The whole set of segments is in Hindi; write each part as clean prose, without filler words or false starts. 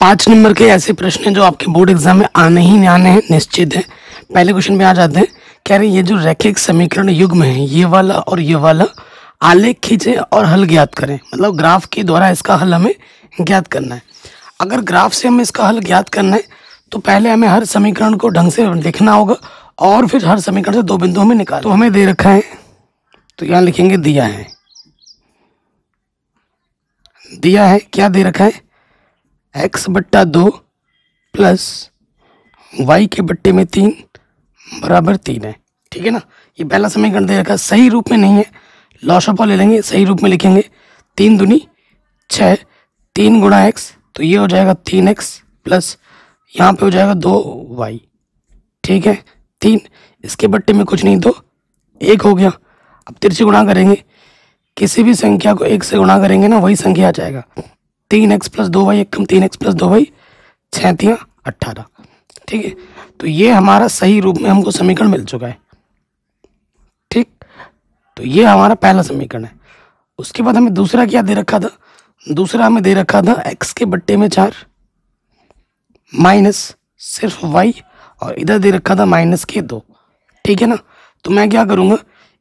5 नंबर के ऐसे प्रश्न हैं जो आपके बोर्ड एग्जाम में आने ही आने हैं, निश्चित है। पहले क्वेश्चन में आ जाते हैं। कह रहे ये जो रैखिक समीकरण युग्म है, ये वाला और ये वाला, आलेख खींचें और हल ज्ञात करें। मतलब ग्राफ के द्वारा इसका हल हमें ज्ञात करना है। अगर ग्राफ से हमें इसका हल ज्ञात करना है तो पहले हमें हर समीकरण को ढंग से लिखना होगा और फिर हर समीकरण से 2 बिंदु हमें निकाल। तो हमें दे रखा है, तो यहाँ लिखेंगे दिया है। दिया है क्या दे रखा है? x/2 प्लस y के बट्टे में 3 बराबर 3 है। ठीक है ना। ये पहला समीकरण दे रखा है, सही रूप में नहीं है, लॉस ऑफ ले लेंगे, सही रूप में लिखेंगे। 3 दूनी 6, 3 गुणा x, तो ये हो जाएगा 3x प्लस यहाँ पे हो जाएगा 2y। ठीक है, 3 इसके बट्टे में कुछ नहीं तो 1 हो गया। अब तिरछे गुणा करेंगे, किसी भी संख्या को 1 से गुणा करेंगे ना वही संख्या आ जाएगा। 3x प्लस 2y एक कम 3x प्लस 2y 6 3 18। ठीक है, तो ये हमारा सही रूप में हमको समीकरण मिल चुका है। ठीक, तो ये हमारा पहला समीकरण है। उसके बाद हमें दूसरा क्या दे रखा था? दूसरा हमें दे रखा था x के बट्टे में 4 माइनस सिर्फ y, और इधर दे रखा था माइनस के 2। ठीक है ना। तो मैं क्या करूँगा,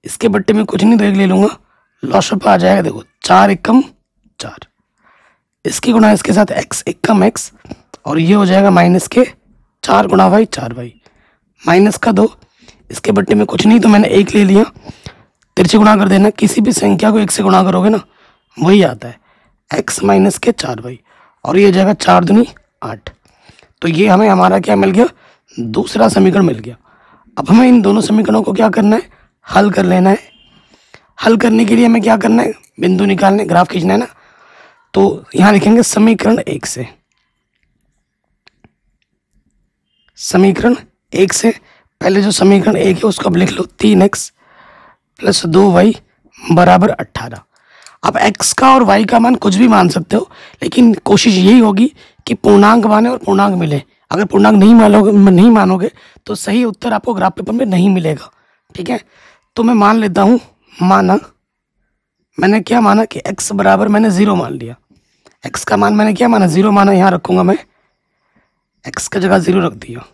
इसके बट्टे में कुछ नहीं तो 1 ले लूँगा, लॉस ऑफ आ जाएगा। देखो 4 1 कम 4, इसकी गुणा इसके साथ x 1 कम x, और ये हो जाएगा माइनस के 4 गुणा y 4y माइनस का 2, इसके बट्टे में कुछ नहीं तो मैंने 1 ले लिया। तिरछे गुणा कर देना, किसी भी संख्या को 1 से गुणा करोगे ना वही आता है, x माइनस के 4y, और ये हो जाएगा 4 दूनी 8। तो ये हमें हमारा क्या मिल गया? दूसरा समीकरण मिल गया। अब हमें इन दोनों समीकरणों को क्या करना है? हल कर लेना है। हल करने के लिए हमें क्या करना है? बिंदु निकालने, ग्राफ खींचना है ना। तो यहाँ लिखेंगे समीकरण 1 से। समीकरण 1 से पहले जो समीकरण 1 है उसको अब लिख लो, 3x प्लस 2y बराबर 18। अब x का और y का मान कुछ भी मान सकते हो, लेकिन कोशिश यही होगी कि पूर्णांक माने और पूर्णांक मिले। अगर पूर्णांक नहीं मानोगे तो सही उत्तर आपको ग्राफ पेपर में नहीं मिलेगा। ठीक है, तो मैं मान लेता हूँ, मैंने क्या माना कि x बराबर मैंने 0 मान लिया। x का मान मैंने क्या माना? 0 माना। यहाँ रखूंगा मैं, x का जगह 0 रख दिया।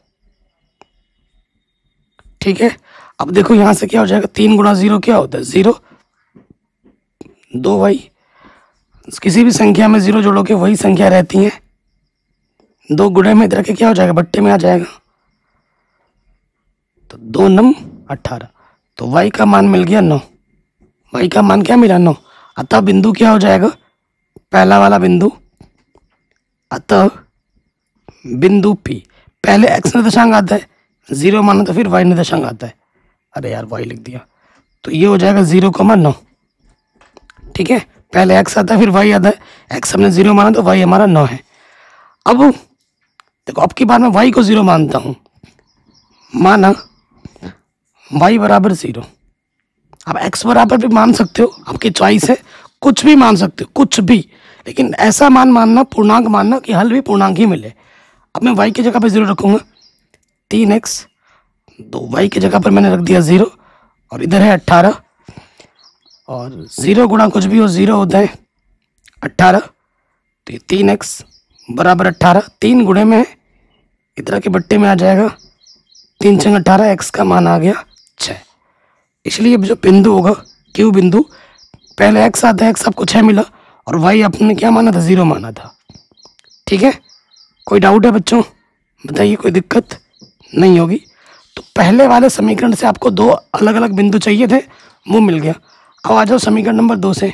ठीक है, अब देखो यहाँ से क्या हो जाएगा? 3 गुणा 0 क्या होता है? 0। 2y, किसी भी संख्या में 0 जोड़ोगे वही संख्या रहती है। 2 गुणे में इधर के क्या हो जाएगा? बट्टे में आ जाएगा, तो 2 9 18। तो y का मान मिल गया 9। y का मान क्या मिला? 9। अतः बिंदु क्या हो जाएगा? पहला वाला बिंदु, अतः बिंदु P। पहले x निर्देशांक आता है, 0 माना तो फिर y निर्देशांक आता है। अरे यार y लिख दिया, तो ये हो जाएगा 0,9। ठीक है, पहले x आता है फिर y आता है। x हमने 0 माना तो y हमारा 9 है। अब देखो, अब की बार मैं y को 0 मानता हूँ, माना y बराबर 0। आप x बराबर भी मान सकते हो, आपकी चॉइस है, कुछ भी मान सकते हो, कुछ भी, लेकिन ऐसा मान मानना, पूर्णांक मानना कि हल भी पूर्णांक ही मिले। अब मैं y की जगह पर 0 रखूँगा, 3x, तो y की जगह पर मैंने रख दिया 0, और इधर है 18, और 0 गुणा कुछ भी हो 0 होता है 18। तो ये 3x बराबर 18, 3 गुणे में इधर के बट्टे में आ जाएगा 3 6 18, x का मान आ गया 6। इसलिए जो बिंदु होगा Q बिंदु, पहले x आता है, x आपको 6 मिला, और y आपने क्या माना था? 0 माना था। ठीक है, कोई डाउट है बच्चों? बताइए, कोई दिक्कत नहीं होगी। तो पहले वाले समीकरण से आपको 2 अलग अलग बिंदु चाहिए थे, वो मिल गया। अब आ जाओ समीकरण नंबर 2 से।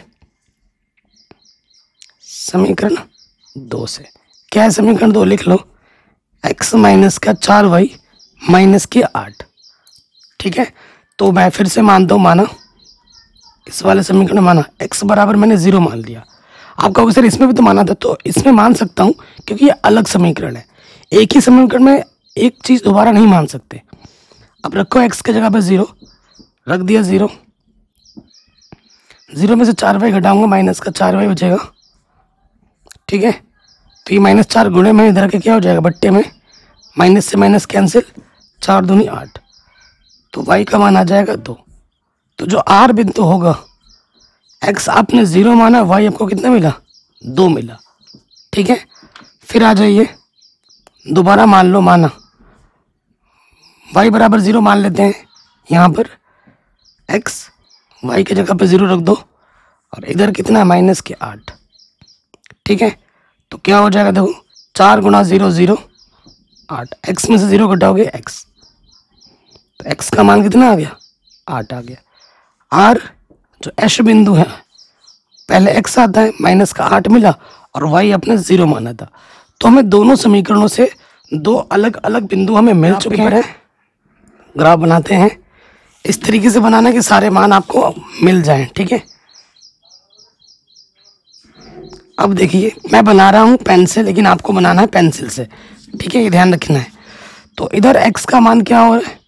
समीकरण 2 से क्या है? समीकरण 2 लिख लो, x माइनस का 4y माइनस के 8। ठीक है, तो मैं फिर से मानता हूँ, माना इस वाले समीकरण में माना, x बराबर मैंने 0 मान लिया। आप कहोगे सर इसमें भी तो माना था, तो इसमें मान सकता हूँ क्योंकि ये अलग समीकरण है। एक ही समीकरण में एक चीज़ दोबारा नहीं मान सकते। अब रखो x की जगह पर 0 रख दिया, 0 में से 4y घटाऊंगा, माइनस का 4y बचेगा। ठीक है, तो ये -4 गुणे में इधर के क्या हो जाएगा? बट्टे में, माइनस से माइनस कैंसिल, 4 दूनी 8, तो y का मान आ जाएगा 2। तो जो r बिंदु होगा, x आपने 0 माना, y आपको कितना मिला? 2 मिला। ठीक है, फिर आ जाइए, दोबारा मान लो, माना y बराबर 0 मान लेते हैं। यहाँ पर x y की जगह पे 0 रख दो, और इधर कितना है -8। ठीक है, तो क्या हो जाएगा, देखो 4 गुणा 0 0, 8। x में से 0 घटाओगे x, तो x का मान कितना आ गया, 8 आ गया। r जो एश बिंदु है, पहले x आता है, -8 मिला, और y अपने 0 माना था। तो हमें दोनों समीकरणों से दो अलग अलग बिंदु हमें मिल चुके हैं। ग्राफ बनाते हैं, इस तरीके से बनाना कि सारे मान आपको मिल जाएं। ठीक है, अब देखिए मैं बना रहा हूँ पेन से, लेकिन आपको बनाना है पेंसिल से। ठीक है, ये ध्यान रखना है। तो इधर x का मान क्या हो रहा है,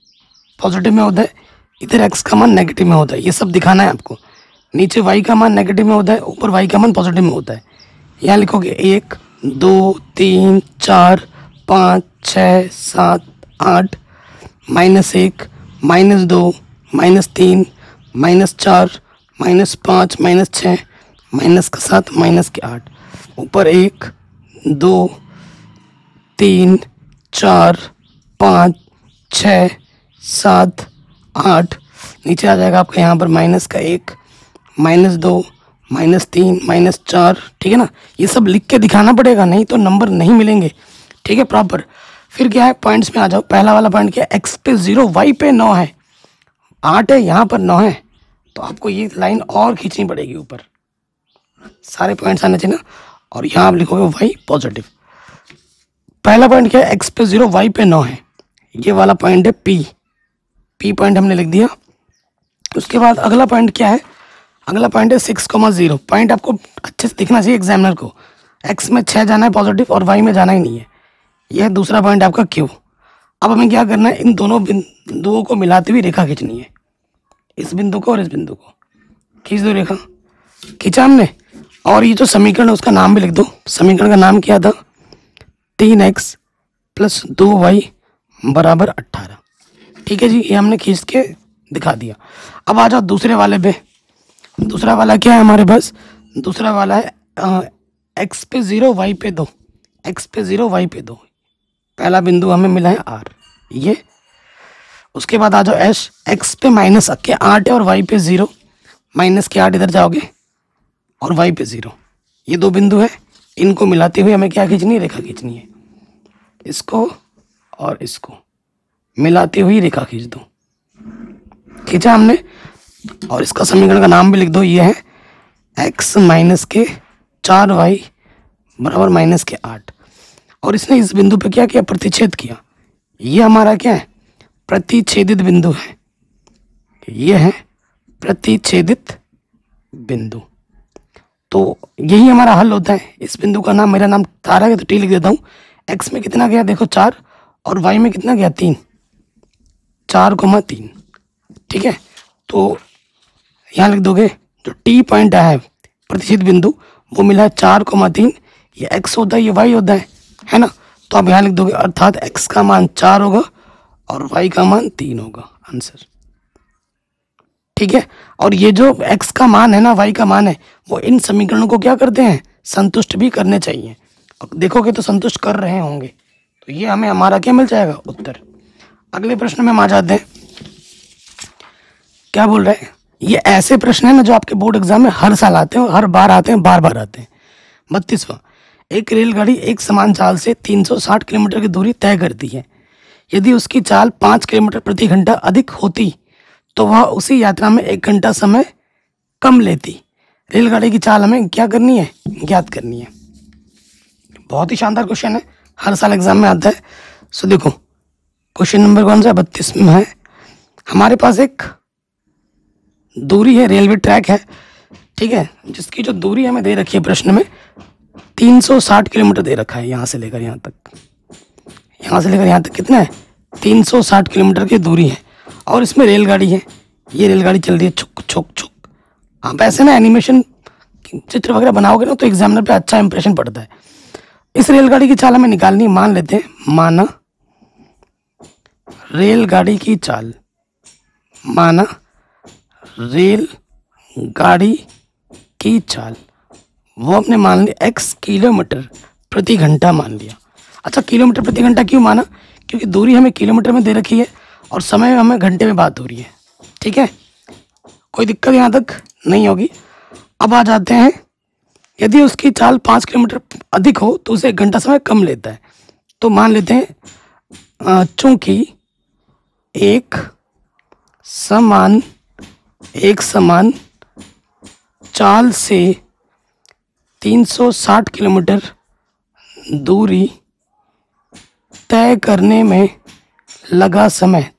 पॉजिटिव में होता है, इधर x का मान नेगेटिव में होता है। ये सब दिखाना है आपको। नीचे y का मान नेगेटिव में होता है, ऊपर y का मान पॉजिटिव में होता है। यहाँ लिखोगे 1 2 3 4 5 6 7 8, -1 -2 -3 -4 -5 -6 -7 -8, ऊपर 1 2 3 4 5 6 7 8, नीचे आ जाएगा आपका यहाँ पर -1 -2 -3 -4। ठीक है ना, ये सब लिख के दिखाना पड़ेगा, नहीं तो नंबर नहीं मिलेंगे। ठीक है, प्रॉपर। फिर क्या है, पॉइंट्स में आ जाओ। पहला वाला पॉइंट क्या है, x पे 0 y पे 9 है, 8 है, यहाँ पर 9 है, तो आपको ये लाइन और खींचनी पड़ेगी ऊपर, सारे पॉइंट्स आने चाहिए ना। और यहाँ आप लिखोगे y पॉजिटिव। पहला पॉइंट क्या है, x पे 0 y पे 9 है, ये वाला पॉइंट है p पॉइंट हमने लिख दिया। उसके बाद अगला पॉइंट क्या है, अगला पॉइंट है 6,0। पॉइंट आपको अच्छे से दिखना चाहिए एग्जामिनर को। x में 6 जाना है पॉजिटिव, और y में जाना ही नहीं है। यह है दूसरा पॉइंट आपका q। अब हमें क्या करना है, इन दोनों बिंदुओं को मिलाते हुए रेखा खींचनी है। इस बिंदु को और इस बिंदु को खींच दो, रेखा खींचा हमने। और ये जो समीकरण है उसका नाम भी लिख दो। समीकरण का नाम क्या था, 3x + 2y = 18। ठीक है जी, ये हमने खींच के दिखा दिया। अब आ जाओ दूसरे वाले पे। दूसरा वाला क्या है हमारे पास, दूसरा वाला है x पे 0 y पे 2, x पे 0 y पे 2। पहला बिंदु हमें मिला है r, ये। उसके बाद आ जाओ एश, x पे -8 है और y पे 0, -8 इधर जाओगे और y पे 0। ये दो बिंदु है, इनको मिलाते हुए हमें क्या खींचनी है, रेखा खींचनी है। इसको और इसको मिलाते हुए रेखा खींच दो। खींचा हमने, और इसका समीकरण का नाम भी लिख दो। ये है x - 4y = -8। और इसने इस बिंदु पे क्या किया, प्रतिच्छेद किया। ये हमारा क्या है, प्रतिच्छेदित बिंदु है। ये है प्रतिच्छेदित बिंदु। तो यही हमारा हल होता है। इस बिंदु का नाम, मेरा नाम तारा है तो टी लिख देता हूँ। x में कितना गया देखो 4, और y में कितना गया 3, 4,3। ठीक है, तो यहाँ लिख दोगे जो टी पॉइंट आया है प्रतिच्छेद बिंदु, वो मिला है 4,3। ये x होता है, ये y होता है ना। तो आप यहाँ लिख दोगे, अर्थात x का मान 4 होगा और y का मान 3 होगा, आंसर। ठीक है, और ये जो x का मान है ना, y का मान है, वो इन समीकरणों को क्या करते हैं, संतुष्ट भी करने चाहिए। और देखोगे तो संतुष्ट कर रहे होंगे, तो ये हमें हमारा क्या मिल जाएगा, उत्तर। अगले प्रश्न में हम आ जाते हैं। क्या बोल रहे हैं, ये ऐसे प्रश्न है ना जो आपके बोर्ड एग्जाम में हर साल आते हैं, हर बार आते हैं, बार बार आते हैं। 32वां, एक रेलगाड़ी एक समान चाल से 360 किलोमीटर की दूरी तय करती है। यदि उसकी चाल 5 किलोमीटर प्रति घंटा अधिक होती तो वह उसी यात्रा में 1 घंटा समय कम लेती। रेलगाड़ी की चाल हमें क्या करनी है, ज्ञात करनी है। बहुत ही शानदार क्वेश्चन है, हर साल एग्जाम में आता है। सो देखो क्वेश्चन नंबर कौन सा, 32 में है। हमारे पास एक दूरी है, रेलवे ट्रैक है, ठीक है, जिसकी जो दूरी हमें दे रखी है प्रश्न में 360 किलोमीटर दे रखा है। यहाँ से लेकर यहाँ तक, यहाँ से लेकर यहाँ तक कितना है, 360 किलोमीटर की दूरी है। और इसमें रेलगाड़ी है, ये रेलगाड़ी चल रही है छुक छुक छुक। आप ऐसे ना एनिमेशन चित्र वगैरह बनाओगे ना तो एग्जामिनर पे अच्छा इंप्रेशन पड़ता है। इस रेलगाड़ी की चाल हमें निकालनी है। मान लेते हैं, माना रेलगाड़ी की चाल, माना रेलगाड़ी की चाल, वो अपने मान ली x किलोमीटर प्रति घंटा मान लिया। अच्छा, किलोमीटर प्रति घंटा क्यों माना? क्योंकि दूरी हमें किलोमीटर में दे रखी है और समय हमें घंटे में बात हो रही है। ठीक है, कोई दिक्कत यहाँ तक नहीं होगी। अब आ जाते हैं, यदि उसकी चाल 5 किलोमीटर अधिक हो तो उसे 1 घंटा समय कम लेता है। तो मान लेते हैं चूंकि एक समान चाल से 360 किलोमीटर दूरी तय करने में लगा समय,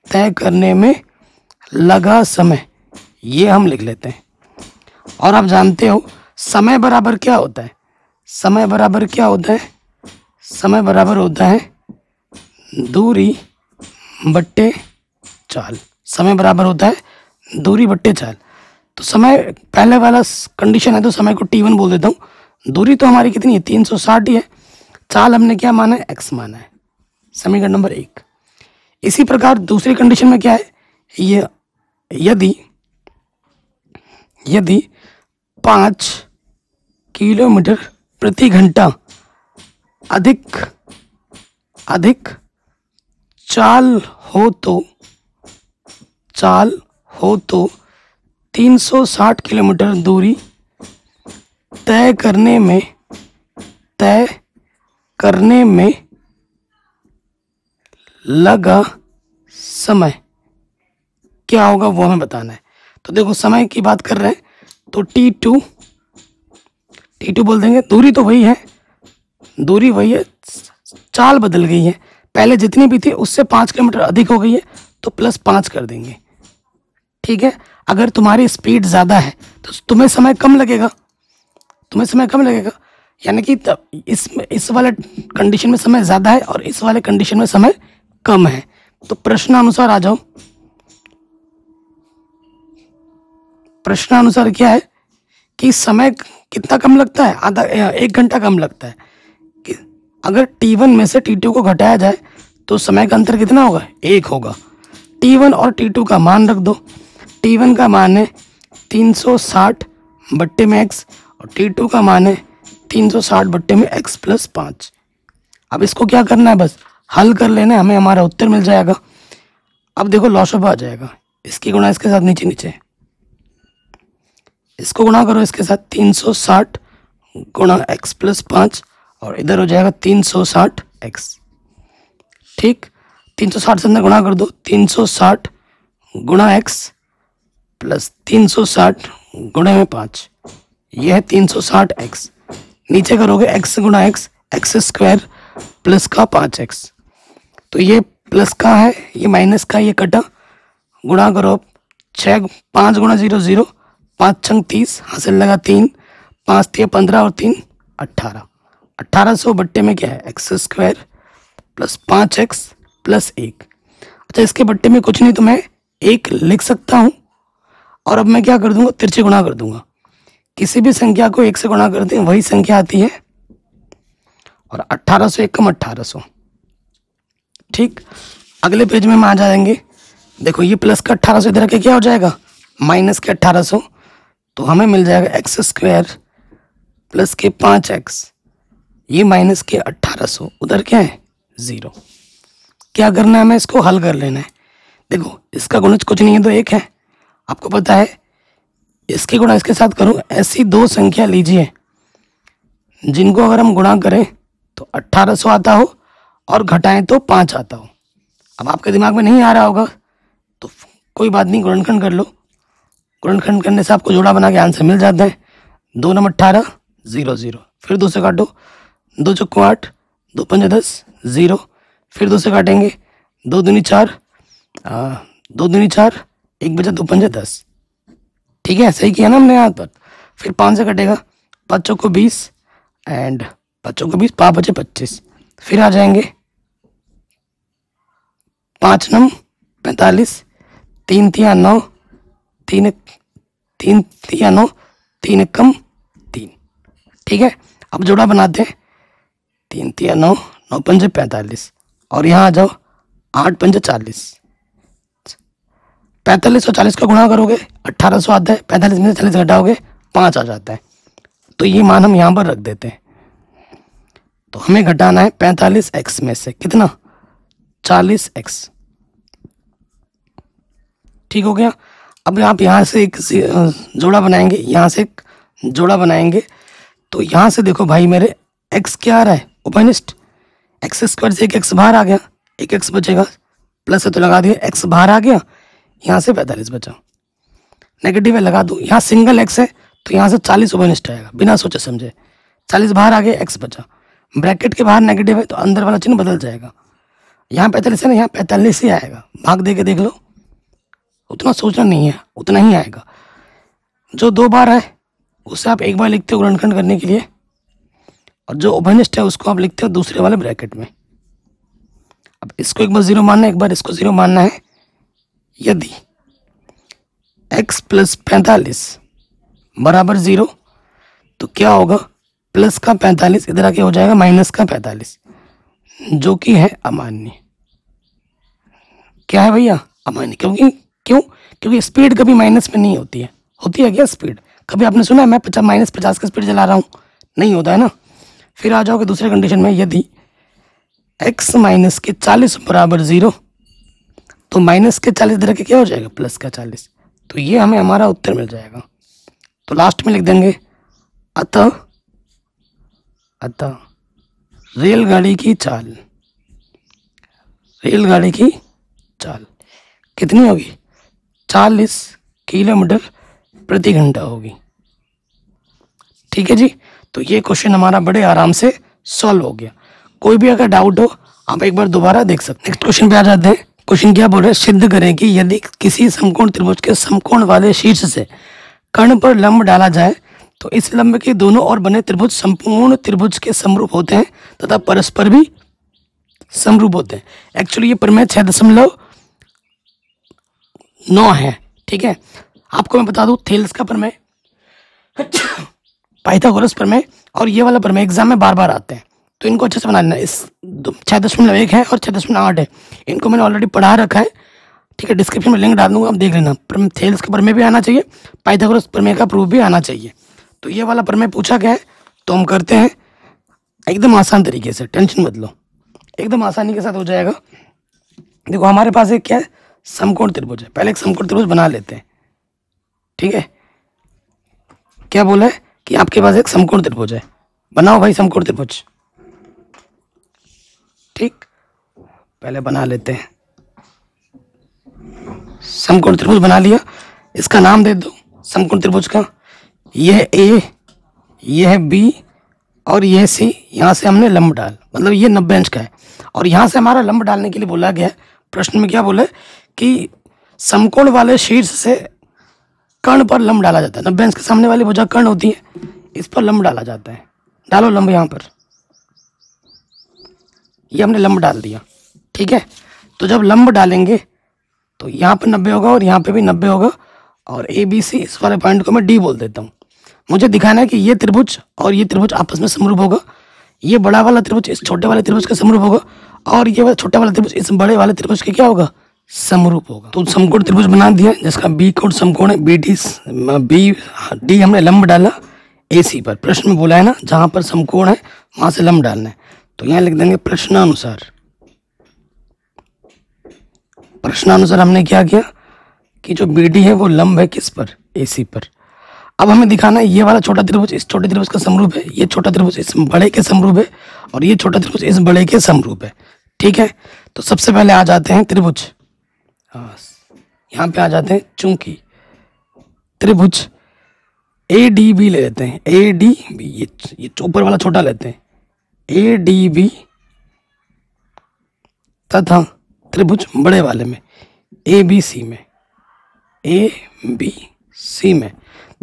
ये हम लिख लेते हैं। और आप जानते हो समय बराबर क्या होता है? समय बराबर होता है दूरी बट्टे चाल। समय बराबर होता है दूरी बट्टे चाल। तो समय पहले वाला कंडीशन है तो समय को T1 बोल देता हूँ। दूरी तो हमारी कितनी है? 360 ही है। चाल हमने क्या माना है? x माना है। समीकरण नंबर 1। इसी प्रकार दूसरी कंडीशन में क्या है? ये यदि 5 किलोमीटर प्रति घंटा अधिक चाल हो तो 360 किलोमीटर दूरी तय करने में लगा समय क्या होगा वो हमें बताना है। तो देखो, समय की बात कर रहे हैं तो T2 बोल देंगे। दूरी तो वही है, चाल बदल गई है। पहले जितनी भी थी उससे 5 किलोमीटर अधिक हो गई है तो +5 कर देंगे। ठीक है, अगर तुम्हारी स्पीड ज़्यादा है तो तुम्हें समय कम लगेगा, यानी कि इस वाले कंडीशन में समय ज़्यादा है और इस वाले कंडीशन में समय कम है। तो प्रश्नानुसार आ जाओ। प्रश्नानुसार क्या है कि समय कितना कम लगता है? 1 घंटा कम लगता है। कि अगर T1 में से T2 को घटाया जाए तो समय का अंतर कितना होगा? 1 होगा। T1 और T2 का मान रख दो। T1 का मान है 360 बट्टे में x और T2 का मान है 360 बट्टे में x + 5। अब इसको क्या करना है? बस हल कर लेना है, हमें हमारा उत्तर मिल जाएगा। अब देखो, लॉसअप आ जाएगा। इसकी गुणा इसके साथ नीचे, इसको गुणा करो इसके साथ 360 गुणा x + 5 और इधर हो जाएगा 360x। ठीक, 360 से अंदर गुणा कर दो। 360 गुणा x + 360 गुणे में 5, यह है 360x। नीचे करोगे x गुणा x स्क्वायर प्लस का 5x। तो ये प्लस का है, ये माइनस का, ये कटा। गुणा करो 5 गुणा 0 0, 5 छंग 30, हासिल लगा 3, 5 3 15 और 3 18। 1800 बट्टे में क्या है? x square plus 5x + 1। अच्छा, इसके बट्टे में कुछ नहीं तो मैं 1 लिख सकता हूँ। और अब मैं क्या कर दूंगा? तिरछे गुणा कर दूंगा। किसी भी संख्या को 1 से गुणा कर दें वही संख्या आती है। और 1800 1 कम 1800। ठीक, अगले पेज में हम आ जाएंगे। देखो, ये प्लस का 1800 इधर के क्या हो जाएगा? माइनस के 1800। तो हमें मिल जाएगा x स्क्वायर प्लस के 5x, ये माइनस के 1800, उधर क्या है? 0। क्या करना है? हमें इसको हल कर लेना है। देखो, इसका गुणज कुछ नहीं है तो 1 है, आपको पता है। इसके गुणा इसके साथ करो। ऐसी 2 संख्या लीजिए जिनको अगर हम गुणा करें तो 1800 आता हो और घटाएं तो 5 आता हो। अब आपके दिमाग में नहीं आ रहा होगा तो कोई बात नहीं, गुणनखंड कर लो। गुणनखंड करने से आपको जोड़ा बना के आंसर मिल जाता है। 2 9 18 0 0, फिर 2 से काटो। 2 चौको 8, 2 पंजे 10 0, फिर 2 से काटेंगे। 2 दूनी 4, 2 दूनी 4, 1 बचा 2 पंजे 10। ठीक है, सही किया ना हमने यहाँ पर। फिर 5 से कटेगा, 5 चौको 20 एंड 5 चौको 20, 5 बचे 25। फिर आ जाएंगे 5 9 45, 3 3 9, 3 3 9, 3 कम 3। ठीक है, अब जोड़ा बनाते हैं। 3 3 9, 9 पंजे 45 और यहाँ आ जाओ 8 पंजे 40। 45 और 40 का गुणा करोगे 1800 आता है। 45 में से 40 घटाओगे 5 आ जाता है। तो ये मान हम यहाँ पर रख देते हैं। तो हमें घटाना है 45x में से कितना, 40x। ठीक हो गया। अब आप यहाँ से एक जोड़ा बनाएंगे, यहाँ से एक जोड़ा बनाएंगे। तो यहाँ से देखो भाई मेरे x क्या आ रहा है, उभयनिष्ठ। एक्स स्क्वायर से एक x बाहर आ गया, एक x बचेगा, प्लस है तो लगा दिया, x बाहर आ गया, यहाँ से 45 बचा। नेगेटिव है लगा दो, यहाँ सिंगल x है तो यहाँ से 40 उभयनिष्ठ आएगा बिना सोचे समझे। 40 बाहर आ गया, x बचा, ब्रैकेट के बाहर नेगेटिव है तो अंदर वाला चिन्ह बदल जाएगा। यहाँ 45 है ना, यहाँ 45 ही आएगा। भाग दे के देख लो, उतना सोचना नहीं है, उतना ही आएगा। जो 2 बार है उसे आप एक बार लिखते हो गुणनखंड करने के लिए, और जो उभयनिष्ठ है उसको आप लिखते हो दूसरे वाले ब्रैकेट में। अब इसको एक बार 0 मानना है, एक बार इसको 0 मानना है। यदि x प्लस 45 बराबर 0 तो क्या होगा, प्लस का 45 इधर आके हो जाएगा माइनस का 45, जो कि है अमान्य। क्या है भैया, अमान्य। क्योंकि स्पीड कभी माइनस में नहीं होती है। होती है क्या स्पीड? कभी आपने सुना है मैं -50 का स्पीड चला रहा हूँ? नहीं होता है ना। फिर आ जाओगे दूसरे कंडीशन में, यदि x माइनस के 40 बराबर 0 तो माइनस के 40 इधर के क्या हो जाएगा, प्लस का 40। तो ये हमें हमारा उत्तर मिल जाएगा। तो लास्ट में लिख देंगे अतः रेलगाड़ी की चाल कितनी होगी, 40 किलोमीटर प्रति घंटा होगी। ठीक है जी। तो ये क्वेश्चन हमारा बड़े आराम से सॉल्व हो गया। कोई भी अगर डाउट हो आप एक बार दोबारा देख सकते हैं। नेक्स्ट क्वेश्चन पे आ जाते हैं। क्वेश्चन क्या बोल रहे हैं, सिद्ध करें कि यदि किसी समकोण त्रिभुज के समकोण वाले शीर्ष से कर्ण पर लंब डाला जाए तो इस लंब के दोनों ओर बने त्रिभुज संपूर्ण त्रिभुज के समरूप होते हैं तथा परस्पर भी समरूप होते हैं। एक्चुअली ये प्रमेय 6.9 है। ठीक है, आपको मैं बता दूं थेल्स का प्रमेय, पाइथागोरस प्रमेय और ये वाला प्रमेय एग्जाम में बार बार आते हैं, तो इनको अच्छे से बना लेना। इस 6.1 है और 6.8 है, इनको मैंने ऑलरेडी पढ़ा रखा है। ठीक है, डिस्क्रिप्शन में लिंक डाल दूंगा, आप देख लेना। थेल्स का प्रमेय भी आना चाहिए, पाइथागोरस प्रमेय का प्रूफ भी आना चाहिए। तो ये वाला प्रमेय पूछा गया है तो हम करते हैं एकदम आसान तरीके से, टेंशन मत लो, एकदम आसानी के साथ हो जाएगा। देखो हमारे पास एक क्या है, समकोण त्रिभुज है। पहले एक समकोण त्रिभुज बना लेते हैं। ठीक है, क्या बोला है कि आपके पास एक समकोण त्रिभुज है, बनाओ भाई समकोण त्रिभुज। ठीक, पहले बना लेते हैं समकोण त्रिभुज। बना लिया, इसका नाम दे दो समकोण त्रिभुज का। यह ए, यह बी और यह सी। यहाँ से हमने लंब डाल, मतलब ये 90 अंश का है, और यहाँ से हमारा लंब डालने के लिए बोला गया है। प्रश्न में क्या बोला है कि समकोण वाले शीर्ष से कर्ण पर लंब डाला जाता है। 90 अंश के सामने वाली भुजा कर्ण होती है, इस पर लंब डाला जाता है। डालो लंब यहाँ पर, ये हमने लंब डाल दिया। ठीक है, तो जब लंब डालेंगे तो यहाँ पर 90 होगा और यहाँ पे भी 90 होगा, और ए बी सी इस वाले पॉइंट को मैं डी बोल देता हूँ। मुझे दिखाना है कि ये त्रिभुज और ये त्रिभुज आपस में समरूप होगा, ये बड़ा वाला त्रिभुज इस छोटे वाले त्रिभुज का समरूप होगा, और ये वाला छोटा वाला त्रिभुज इस बड़े वाले त्रिभुज के क्या होगा, समरूप होगा। तो समकोण त्रिभुज बना दिया जिसका बी कोण समकोण है, बी डी हमने लंब डाला ए सी पर। प्रश्न में बोला है ना जहां पर समकोण है वहां से लंब डालना है, तो यहाँ लिख देंगे प्रश्नानुसार हमने क्या किया कि जो बी डी है वो लंब है किस पर, ए सी पर। अब हमें दिखाना है ये वाला छोटा त्रिभुज इस छोटे त्रिभुज का समरूप है, ये छोटा त्रिभुज इस बड़े के समरूप है, और ये छोटा त्रिभुज इस बड़े के समरूप है। ठीक है, तो सबसे पहले आ जाते हैं त्रिभुज, यहाँ पे आ जाते हैं। चूंकि त्रिभुज ए डी बी ले लेते हैं, ए डी बी, ये ऊपर वाला छोटा लेते हैं, ए डी बी, तथा त्रिभुज बड़े वाले में ए बी सी में।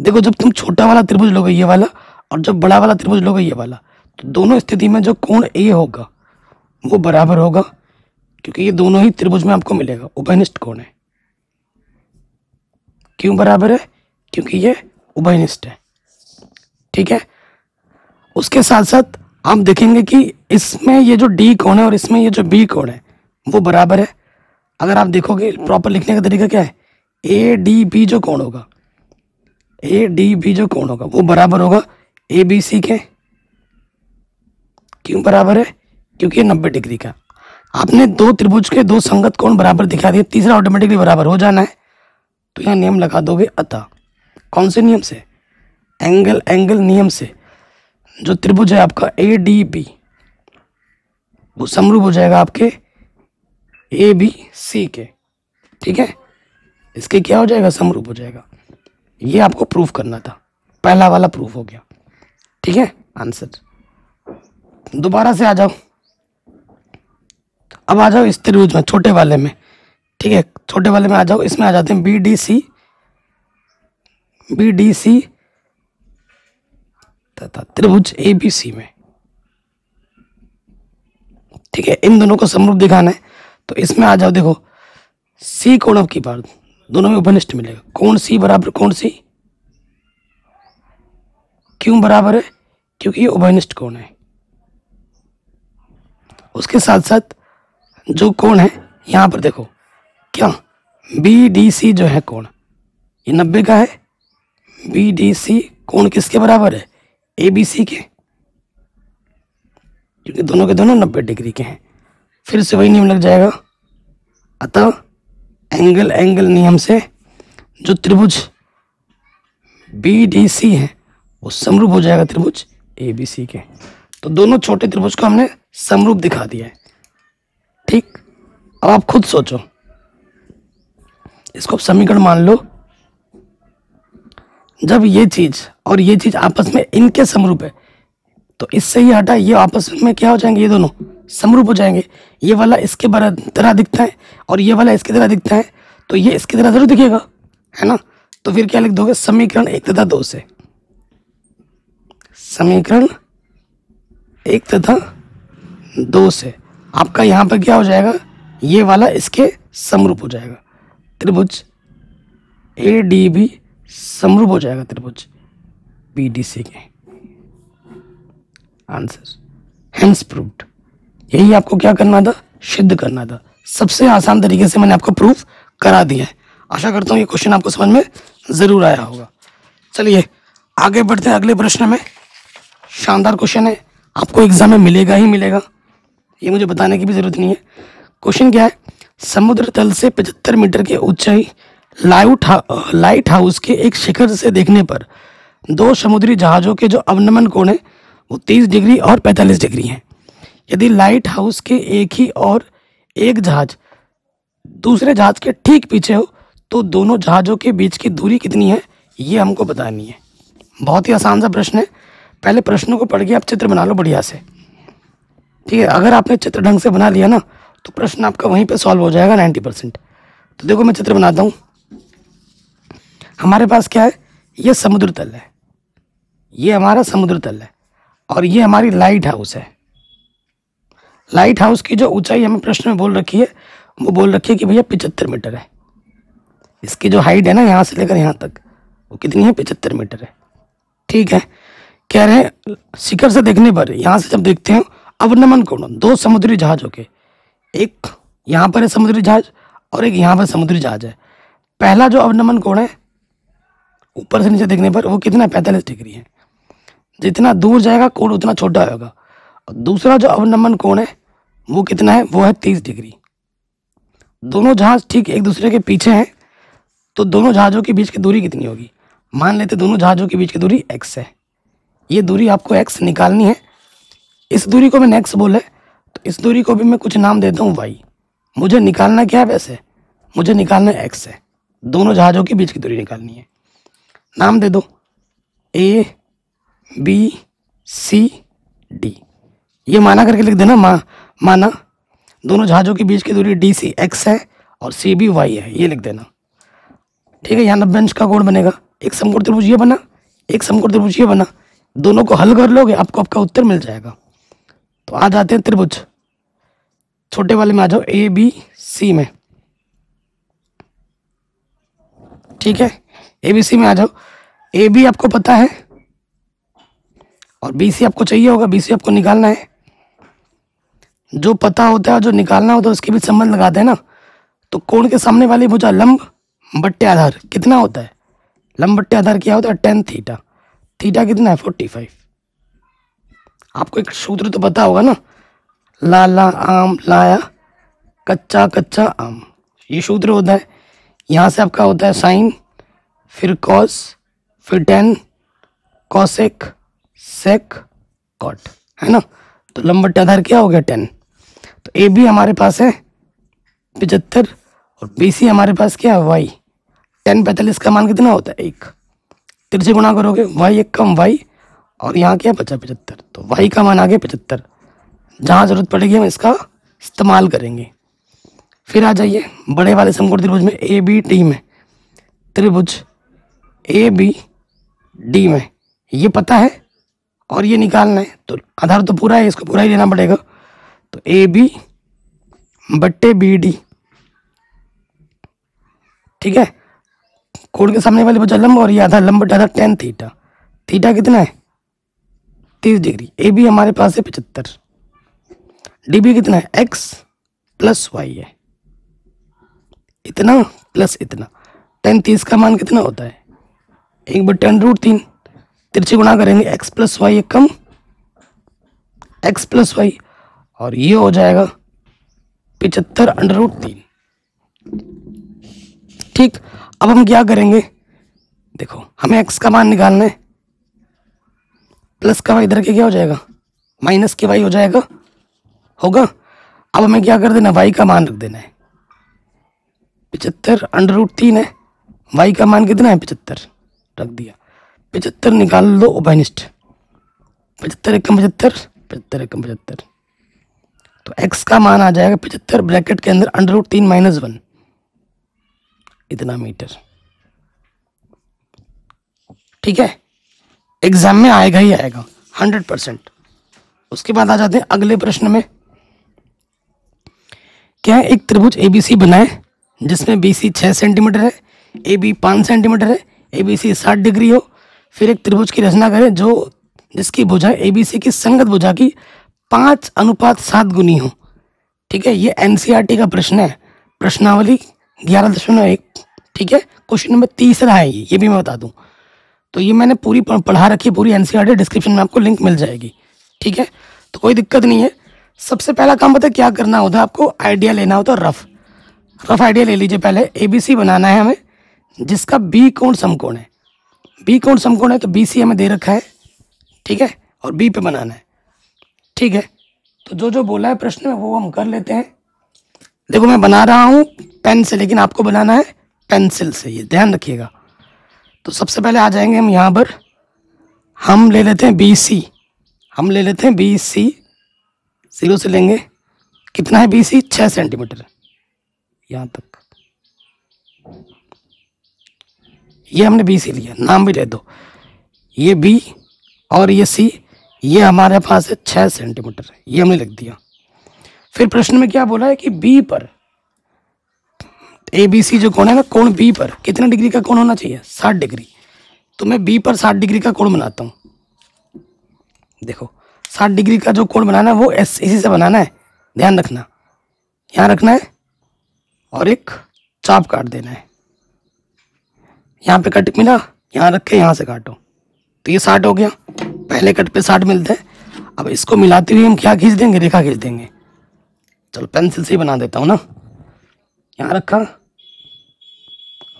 देखो जब तुम छोटा वाला त्रिभुज लोगे ये वाला, और जब बड़ा वाला त्रिभुज लोगे ये वाला, तो दोनों स्थिति में जो कोण ए होगा वो बराबर होगा, क्योंकि ये दोनों ही त्रिभुज में आपको मिलेगा, उभयनिष्ठ कोण है। क्यों बराबर है? क्योंकि ये उभयनिष्ठ है। ठीक है, उसके साथ साथ आप देखेंगे कि इसमें ये जो डी कोण है और इसमें ये जो बी कोण है वो बराबर है। अगर आप देखोगे प्रॉपर लिखने का तरीका क्या है, ए डी बी जो कोण होगा, वो बराबर होगा ए बी सी के, क्यों बराबर है? क्योंकि ये 90 डिग्री का। आपने दो त्रिभुज के दो संगत कोण बराबर दिखा दिए, तीसरा ऑटोमेटिकली बराबर हो जाना है। तो यहाँ नियम लगा दोगे, अतः कौन से नियम से? एंगल एंगल नियम से। जो त्रिभुज है आपका ए डी बी, वो समरूप हो जाएगा आपके ए बी सी के। ठीक है, इसके क्या हो जाएगा? समरूप हो जाएगा। ये आपको प्रूफ करना था, पहला वाला प्रूफ हो गया। ठीक है, आंसर। दोबारा से आ जाओ, अब आ जाओ इस त्रिभुज में, छोटे वाले में। ठीक है, छोटे वाले में आ जाओ, इसमें आ जाते हैं बी डी सी तथा त्रिभुज ए बी सी में। ठीक है, इन दोनों को समरूप दिखाना है। तो इसमें आ जाओ, देखो सी कोण अब की बार दोनों में उपनिष्ठ मिलेगा। कोण सी बराबर कोण सी, क्यों बराबर है? क्योंकि ये उभयनिष्ठ कोण है। उसके साथ साथ जो कोण है यहां पर देखो, क्या बी डी सी जो है कोण, ये 90 का है। बी डी सी कोण किसके बराबर है? ए बी सी के, क्योंकि दोनों के दोनों 90 डिग्री के हैं। फिर से वही नियम लग जाएगा, अतः एंगल एंगल नियम से जो त्रिभुज बी डी सी है वो समरूप हो जाएगा त्रिभुज ए बी सी के। तो दोनों छोटे त्रिभुज को हमने समरूप दिखा दिया है। ठीक, अब आप खुद सोचो, इसको समीकरण मान लो। जब ये चीज और ये चीज आपस में इनके समरूप है, तो इससे ये हटा, ये आपस में क्या हो जाएंगे? ये दोनों समरूप हो जाएंगे। ये वाला इसके तरह दिखता है और ये वाला इसकी तरह दिखता है, तो ये इसकी तरह जरूर दिखेगा, है ना? तो फिर क्या लिख दोगे? समीकरण 1 तथा 2 से। समीकरण 1 तथा 2 से आपका यहां पर क्या हो जाएगा? ये वाला इसके समरूप हो जाएगा, त्रिभुज ए डी बी समरूप हो जाएगा त्रिभुज बी डी सी के। Answer hence proved. यही आपको क्या करना था? सिद्ध करना था। सबसे आसान तरीके से मैंने आपको प्रूफ करा दिया है। आशा करता हूँ ये क्वेश्चन आपको समझ में जरूर आया होगा। चलिए आगे बढ़ते हैं अगले प्रश्न में। शानदार क्वेश्चन है, आपको एग्जाम में मिलेगा ही मिलेगा, ये मुझे बताने की भी जरूरत नहीं है। क्वेश्चन क्या है? समुद्र तल से 75 मीटर की ऊंचाई लाइट हाउस के एक शिखर से देखने पर दो समुद्री जहाजों के जो अवनमन कोण है वो 30 डिग्री और 45 डिग्री हैं। यदि लाइट हाउस के एक ही और एक जहाज दूसरे जहाज के ठीक पीछे हो तो दोनों जहाजों के बीच की दूरी कितनी है, ये हमको बतानी है। बहुत ही आसान सा प्रश्न है। पहले प्रश्नों को पढ़ के आप चित्र बना लो बढ़िया से। ठीक है, अगर आपने चित्र ढंग से बना लिया ना तो प्रश्न आपका वहीं पे सॉल्व हो जाएगा 90%। तो देखो मैं चित्र बनाता हूँ। हमारे पास क्या है? ये समुद्र तल है, ये हमारा समुद्र तल है और ये हमारी लाइट हाउस है। लाइट हाउस की जो ऊंचाई हमें प्रश्न में बोल रखी है वो बोल रखी है कि भैया 75 मीटर है। इसकी जो हाइट है ना यहाँ से लेकर यहाँ तक वो कितनी है? 75 मीटर है। ठीक है, कह रहे हैं शिखर से देखने पर, यहाँ से जब देखते हैं अवनमन कोण दो समुद्री जहाजों के, एक यहाँ पर है समुद्री जहाज और एक यहाँ पर समुद्री जहाज है। पहला जो अवनमन कोण है ऊपर से नीचे देखने पर वो कितना? 45 डिग्री है। जितना दूर जाएगा कोण उतना छोटा होगा। और दूसरा जो अवनमन कोण है वो कितना है? वो है 30 डिग्री। दोनों जहाज ठीक एक दूसरे के पीछे हैं, तो दोनों जहाजों के बीच की दूरी कितनी होगी? मान लेते दोनों जहाजों के बीच की दूरी x है। ये दूरी आपको x निकालनी है। इस दूरी को मैंने x बोला है, तो इस दूरी को भी मैं कुछ नाम देता हूँ y। मुझे निकालना क्या है? वैसे मुझे निकालना x है। दोनों जहाजों के बीच की दूरी निकालनी है। नाम दे दो A B C D। ये माना करके लिख देना। माना दोनों जहाजों के बीच की दूरी DC x है और CB y है, ये लिख देना। ठीक है, यहाँ 90 अंश का कोण बनेगा। एक समकोण त्रिभुज ये बना, एक समकोण त्रिभुज ये बना। दोनों को हल कर लोगे आपको आपका उत्तर मिल जाएगा। तो आ जाते हैं त्रिभुज छोटे वाले में आ जाओ, ABC में। ठीक है, ABC में आ जाओ। AB आपको पता है और BC आपको चाहिए होगा। BC आपको निकालना है। जो पता होता है और जो निकालना होता है उसके बीच संबंध लगाते हैं ना। तो कोण के सामने वाली भुजा लंब बट्टे आधार कितना होता है? लंब बट्टे आधार क्या होता है? tan theta. थीटा कितना है? 45। आपको एक सूत्र तो पता होगा ना, लाला आम लाया कच्चा कच्चा आम, ये सूत्र होता है। यहाँ से आपका होता है साइन, फिर कॉस, फिर टेन, कॉसेक, सेक, कॉट, है ना। तो लंब बट्टा आधार क्या हो गया 10। तो ए बी हमारे पास है 75 और बी सी हमारे पास क्या है वाई। 10 45 का मान कितना होता है 1, तिरछे गुणा करोगे वाई एक कम वाई, और यहाँ क्या बचा 75, तो वाई का मान आ गया 75। जहाँ जरूरत पड़ेगी हम इसका इस्तेमाल करेंगे। फिर आ जाइए बड़े वाले समकोण त्रिभुज में, ए बी डी में, त्रिभुज ए बी डी में ये पता है और ये निकालना है, तो आधार तो पूरा है, इसको पूरा ही लेना पड़ेगा। तो ए बी बट्टे बी डी, ठीक है। कोण के सामने वाले बचा लंब और ये आधा लंब बटा 10 थीटा। थीटा कितना है 30 डिग्री। ए बी हमारे पास है 75, डी बी कितना है x प्लस वाई है, इतना प्लस इतना। 10 30 का मान कितना होता है 1/√3, तिरछे गुणा करेंगे x प्लस वाई एक कम x प्लस वाई, और ये हो जाएगा 75/√3। ठीक, अब हम क्या करेंगे, देखो हमें x का मान निकालना है, प्लस का वाई इधर के क्या हो जाएगा माइनस के वाई हो जाएगा, होगा। अब हमें क्या कर देना, y का मान रख देना है 75/√3 है, y का मान कितना है 75 रख दिया। 75 निकाल दो उभयनिष्ठ, 75 एकम 75, 75 एकम 75, तो x का मान आ जाएगा 75 ब्रैकेट के अंदर √3 - 1 इतना मीटर। ठीक है, एग्जाम में आएगा ही आएगा 100%। उसके बाद आ जाते हैं अगले प्रश्न में। क्या है, एक त्रिभुज एबीसी बनाए जिसमें बीसी 6 सेंटीमीटर है, ए बी 5 सेंटीमीटर है, ए बी सी 60 डिग्री हो। फिर एक त्रिभुज की रचना करें जो जिसकी भुजा ए बी सी की संगत भुजा की 5:7 गुनी हो। ठीक है, ये एनसीईआरटी का प्रश्न है, प्रश्नावली 11.1। ठीक है, क्वेश्चन नंबर 3 है ये भी मैं बता दूं। तो ये मैंने पूरी पढ़ा रखी है, पूरी एनसीईआरटी, डिस्क्रिप्शन में आपको लिंक मिल जाएगी। ठीक है, तो कोई दिक्कत नहीं है। सबसे पहला काम पता है क्या करना होता है, आपको आइडिया लेना होता है, रफ आइडिया ले लीजिए। पहले एबीसी बनाना है हमें जिसका बी कोण समकोण है। बी कोण समकोण है तो बी सी हमें दे रखा है, ठीक है, और बी पे बनाना है। ठीक है, तो जो जो बोला है प्रश्न में वो हम कर लेते हैं। देखो मैं बना रहा हूँ पेन से, लेकिन आपको बनाना है पेंसिल से, ये ध्यान रखिएगा। तो सबसे पहले आ जाएंगे हम यहाँ पर, हम ले लेते हैं बी सी, हम ले लेते हैं बी सी, 0 से लेंगे, कितना है बी सी 6 सेंटीमीटर यहाँ तक, ये हमने बी सी लिया, नाम भी ले दो, ये बी और ये सी, ये हमारे पास है 6 सेंटीमीटर, ये हमने लिख दिया। फिर प्रश्न में क्या बोला है कि बी पर ए बी सी जो कोण है ना, कोण बी पर कितने डिग्री का कोण होना चाहिए 60 डिग्री। तो मैं बी पर 60 डिग्री का कोण बनाता हूँ। देखो 60 डिग्री का जो कोण बनाना है वो इसी से बनाना है, ध्यान रखना, यहाँ रखना है और एक चाप काट देना है। यहाँ पे कट मिला, यहाँ रख के यहाँ से काटो, तो ये 60 हो गया। पहले कट पे 60 मिलते हैं। अब इसको मिलाते हुए हम क्या खींच देंगे, रेखा खींच देंगे। चलो पेंसिल से ही बना देता हूँ ना, यहाँ रखा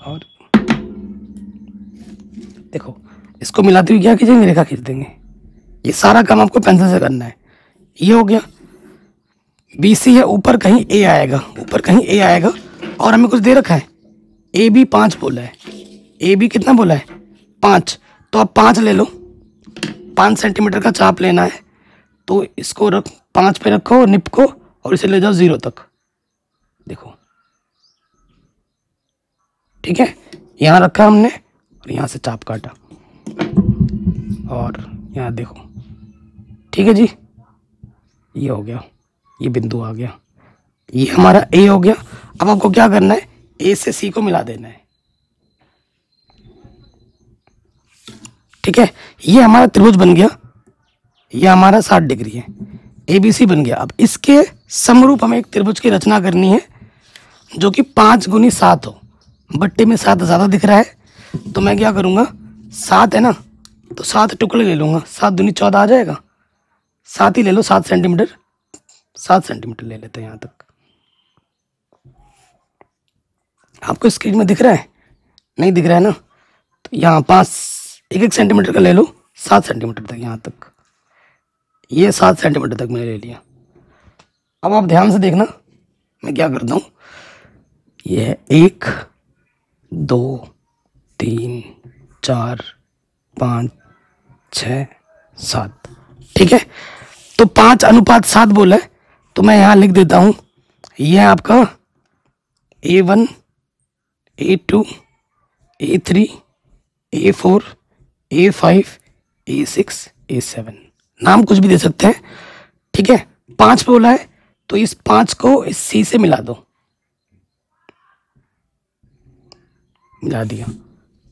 और देखो इसको मिलाते हुए क्या खींचेंगे, रेखा खींच देंगे। ये सारा काम आपको पेंसिल से करना है। ये हो गया, बी सी है, ऊपर कहीं ए आएगा, ऊपर कहीं ए आएगा, और हमें कुछ दे रखा है, ए बी 5 बोला है, ए बी कितना बोला है 5, तो आप 5 ले लो, 5 सेंटीमीटर का चाप लेना है। तो इसको 5 पे रखो, निपको, और इसे ले जाओ 0 तक। देखो ठीक है, यहाँ रखा हमने और यहाँ से चाप काटा, और यहाँ देखो, ठीक है जी, ये हो गया, ये बिंदु आ गया, ये हमारा ए हो गया। अब आपको क्या करना है, ए से सी को मिला देना है। ठीक है, ये हमारा त्रिभुज बन गया, ये हमारा 60 डिग्री है, ए बी सी बन गया। अब इसके समरूप हमें एक त्रिभुज की रचना करनी है जो कि 5 × 7 हो। बट्टे में 7 ज़्यादा दिख रहा है, तो मैं क्या करूँगा, 7 है ना, तो 7 टुकड़े ले लूँगा, 7 दूनी 14 आ जाएगा। 7 ही ले लो, 7 सेंटीमीटर, 7 सेंटीमीटर ले लेते हैं यहाँ तक। आपको स्क्रीन में दिख रहा है? नहीं दिख रहा है ना? तो यहाँ 5 1 सेंटीमीटर का ले लो, 7 सेंटीमीटर तक यहाँ तक, ये 7 सेंटीमीटर तक मैंने ले लिया। अब आप ध्यान से देखना मैं क्या करता हूँ। ये है 1 2 3 4 5 6 7, ठीक है। तो 5:7 बोला है, तो मैं यहाँ लिख देता हूँ, ये है आपका A1 A2 A3 A4 A5 A6 A7, नाम कुछ भी दे सकते हैं, ठीक है। 5 बोला है तो इस 5 को इस C से मिला दो, मिला दिया,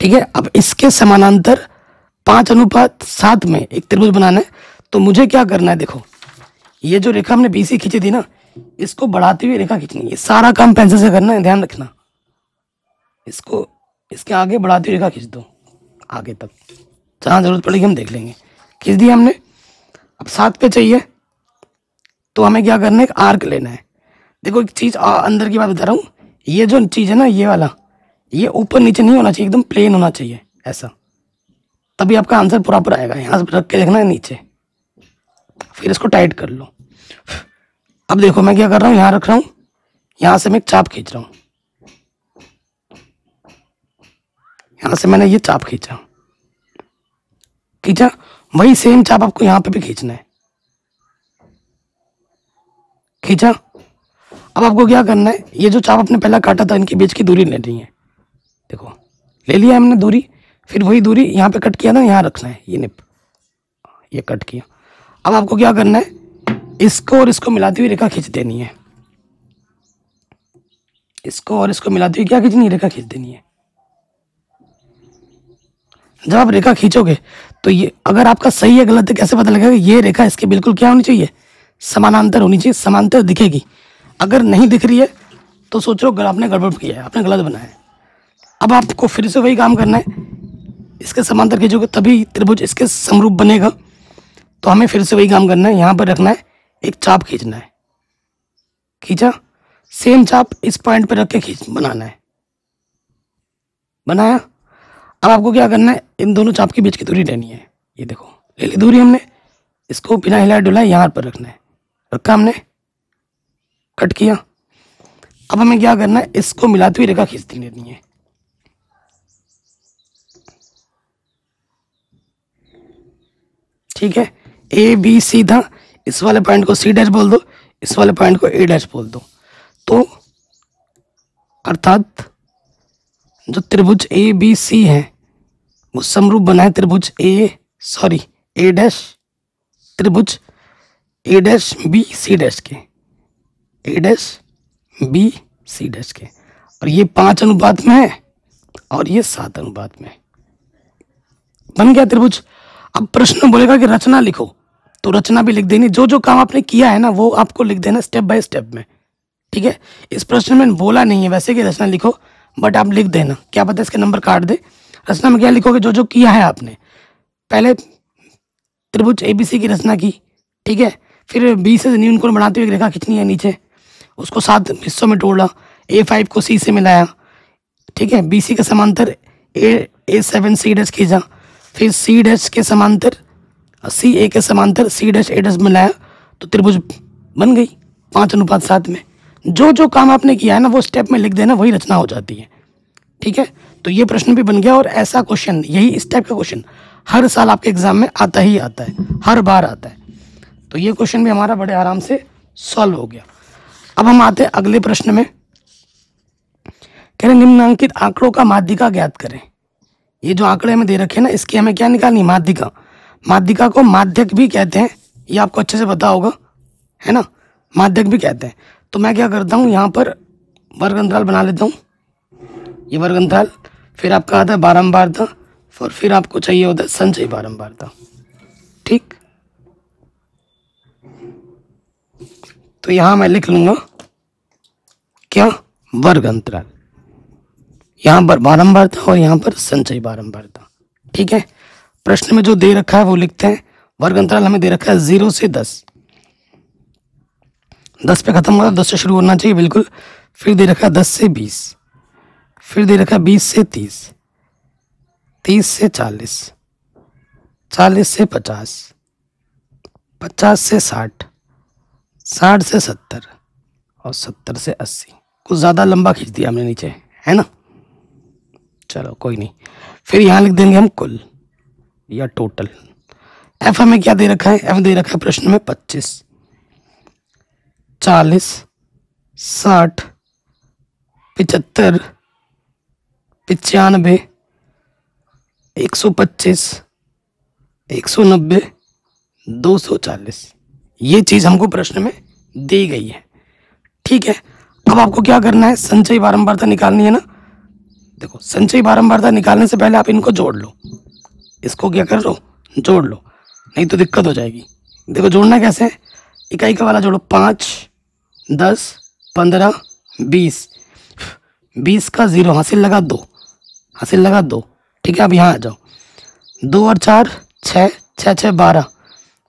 ठीक है। अब इसके समानांतर 5:7 में एक त्रिभुज बनाना है, तो मुझे क्या करना है, देखो ये जो रेखा हमने BC खींची थी ना, इसको बढ़ाती हुई रेखा खींचनी है। सारा काम पेंसिल से करना है, ध्यान रखना। इसको इसके आगे बढ़ाती हुई रेखा खींच दो आगे तक, जहाँ जरूरत पड़ेगी हम देख लेंगे। खींच दिया हमने। अब 7 पे चाहिए तो हमें क्या करना है, एक आर्क लेना है। देखो एक चीज अंदर की बात बता रहा हूँ, ये जो चीज है ना, ये वाला, ये ऊपर नीचे नहीं होना चाहिए, एकदम प्लेन होना चाहिए ऐसा, तभी आपका आंसर प्रॉपर आएगा। यहाँ से रख के देखना है नीचे, फिर इसको टाइट कर लो। अब देखो मैं क्या कर रहा हूँ, यहाँ रख रहा हूँ, यहाँ से मैं एक चाप खींच रहा हूँ, यहाँ से मैंने ये चाप खींचा, वही सेम चाप आपको यहाँ पे भी खींचना है, खींचा। अब आपको क्या करना है, ये जो चाप आपने पहला काटा था, इनके बीच की दूरी लेनी है। देखो ले लिया हमने दूरी, फिर वही दूरी यहाँ पे कट किया था, यहाँ रखना है, ये निप, ये कट किया। अब आपको क्या करना है, इसको और इसको मिलाती हुई रेखा खींच देनी है, इसको और इसको मिलाती हुई क्या खींचनी है, रेखा खींच देनी है। जब आप रेखा खींचोगे तो ये अगर आपका सही है गलत है कैसे पता लगेगा, ये रेखा इसके बिल्कुल क्या होनी चाहिए, समानांतर होनी चाहिए, समांतर दिखेगी। अगर नहीं दिख रही है तो सोचो आपने गड़बड़ किया है, आपने गलत बनाया है। अब आपको फिर से वही काम करना है, इसके समांतर खींचोगे तभी त्रिभुज इसके समरूप बनेगा। तो हमें फिर से वही काम करना है, यहाँ पर रखना है, एक चाप खींचना है, खींचा, सेम चाप इस पॉइंट पर रख के खींच बनाना है, बनाया। अब आपको क्या करना है, इन दोनों चाप के बीच की दूरी लेनी है, ये देखो ले ली दूरी हमने, इसको बिना हिलाए डुलाए यहाँ पर रखना है, रखा हमने, कट किया। अब हमें क्या करना है, इसको मिलाती हुई रेखा खींचती लेनी है, ठीक है। ABC था, इस वाले पॉइंट को C' बोल दो, इस वाले पॉइंट को A' बोल दो। तो अर्थात जो त्रिभुज ABC है वो समरूप बना है त्रिभुज A' त्रिभुज A'(B)C' के, A'(B)C' के, और ये 5:7 में है और ये 7:7 में बन गया त्रिभुज। अब प्रश्न बोलेगा कि रचना लिखो, तो रचना भी लिख देनी, जो जो काम आपने किया है ना वो आपको लिख देना स्टेप बाय स्टेप में, ठीक है। इस प्रश्न में बोला नहीं है वैसे कि रचना लिखो, बट आप लिख देना, क्या पता इसके नंबर काट दे। रचना में क्या लिखोगे, जो जो किया है आपने, पहले त्रिभुज ABC की रचना की, ठीक है, फिर B से न्यून कोण बनाते हुए रेखा खींचनी है नीचे, उसको 7 हिस्सों में तोड़ा, A5 को C से मिलाया, ठीक है, BC के समांतर A7 C' खींचा, फिर C' के समांतर CA के समांतर C' मिलाया, तो त्रिभुज बन गई 5:7 में। जो जो काम आपने किया है ना वो स्टेप में लिख देना, वही रचना हो जाती है, ठीक है। तो ये प्रश्न भी बन गया, और ऐसा क्वेश्चन, यही इस टाइप का क्वेश्चन हर साल आपके एग्जाम में आता ही आता है, हर बार आता है। तो ये क्वेश्चन भी हमारा बड़े आराम से सॉल्व हो गया। अब हम आते हैं अगले प्रश्न में, कह रहे निम्नांकित आंकड़ों का माध्यिका ज्ञात करें। ये जो आंकड़े हमें दे रखे हैं ना, इसकी हमें क्या निकालनी, माध्यिका। माध्यिका को माध्यक भी कहते हैं, ये आपको अच्छे से पता होगा, है ना, माध्यक भी कहते हैं। तो मैं क्या करता हूँ, यहाँ पर वर्ग अंतराल बना लेता हूँ, ये वर्ग अंतराल, फिर आपका आता है बारंबारता, और फिर आपको चाहिए होता है संचयी बारंबारता, ठीक। तो यहाँ मैं लिख लूंगा क्या, वर्ग अंतराल, यहाँ पर बारंबारता और यहाँ पर संचयी बारंबारता, ठीक है। प्रश्न में जो दे रखा है वो लिखते हैं, वर्ग अंतराल हमें दे रखा है 0 से 10, 10 पे खत्म होगा, 10 से शुरू होना चाहिए बिल्कुल। फिर दे रखा है 10 से 20, फिर दे रखा है 20 से 30, 30 से 40, 40 से 50, 50 से 60, 60 से 70 और 70 से 80। कुछ ज़्यादा लंबा खींच दिया हमने नीचे, है ना। चलो कोई नहीं, फिर यहाँ लिख देंगे हम कुल या टोटल। एफ हमें क्या दे रखा है, एफ दे रखा है प्रश्न में 25, 40, 60, 75, 95, 125, 190, 240। ये चीज हमको प्रश्न में दी गई है, ठीक है। अब आपको क्या करना है, संचयी बारंबारता निकालनी है ना। देखो संचयी बारंबारता निकालने से पहले आप इनको जोड़ लो, इसको क्या कर लो, जोड़ लो, नहीं तो दिक्कत हो जाएगी। देखो जोड़ना कैसे है, इकाई का वाला जोड़ो, 5, 10, 15, 20, 20 का 0 हासिल लगा 2, हासिल लगा 2, ठीक है। अब यहाँ आ जाओ, 2 और 4 6, 6 6 12,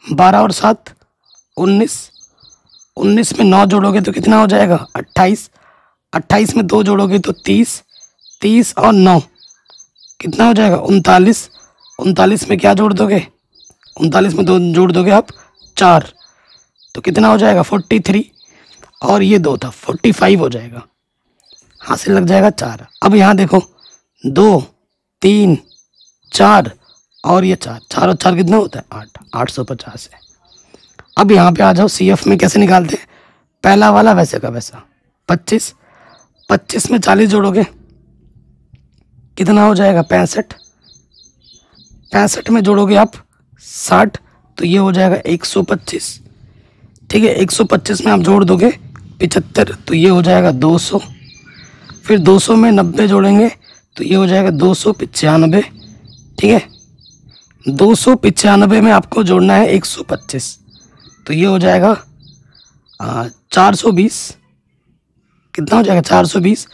12 और 7 19, 19 में 9 जोड़ोगे तो कितना हो जाएगा, 28, 28 में 2 जोड़ोगे तो 30, 30 और 9 कितना हो जाएगा, 39, 39 में क्या जोड़ दोगे, 39 में 2 जोड़ दोगे आप 4, तो कितना हो जाएगा 43, और ये 2 था 45 हो जाएगा, हासिल लग जाएगा 4। अब यहाँ देखो 2, 3, 4 और ये 4, 4 और 4 कितना होता है 8, 850 है। अब यहाँ पे आ जाओ, सी एफ में कैसे निकालते हैं, पहला वाला वैसे का वैसा 25, 25 में 40 जोड़ोगे कितना हो जाएगा 65, 65 में जोड़ोगे आप 60 तो ये हो जाएगा 125, ठीक है। 125 में आप जोड़ दोगे 75 तो ये हो जाएगा 200, फिर 200 में 90 जोड़ेंगे तो ये हो जाएगा 295, ठीक है। 295 में आपको जोड़ना है 125 तो ये हो जाएगा 420, कितना हो जाएगा 420,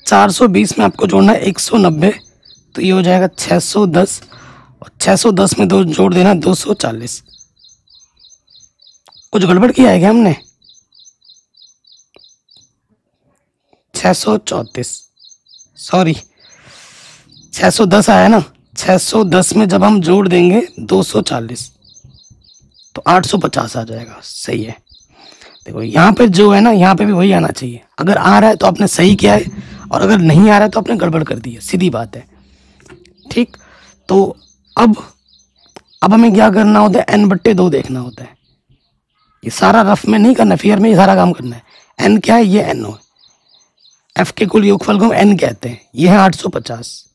420 में आपको जोड़ना है 190 तो ये हो जाएगा 610, और 610 में 2 जोड़ देना 240। कुछ गड़बड़ किया है क्या हमने, 634, सॉरी 610 आया ना, 610 में जब हम जोड़ देंगे 240 तो 850 आ जाएगा, सही है। देखो यहाँ पे जो है ना, यहाँ पे भी वही आना चाहिए, अगर आ रहा है तो आपने सही किया है, और अगर नहीं आ रहा है तो आपने गड़बड़ कर दी है, सीधी बात है, ठीक। तो अब हमें क्या करना होता है, n/2 देखना होता है। ये सारा रफ में नहीं करना, फिगर में ये सारा काम करना है। n क्या है, ये n हो, f के कुल योगफल को हम n कहते हैं, ये है 850,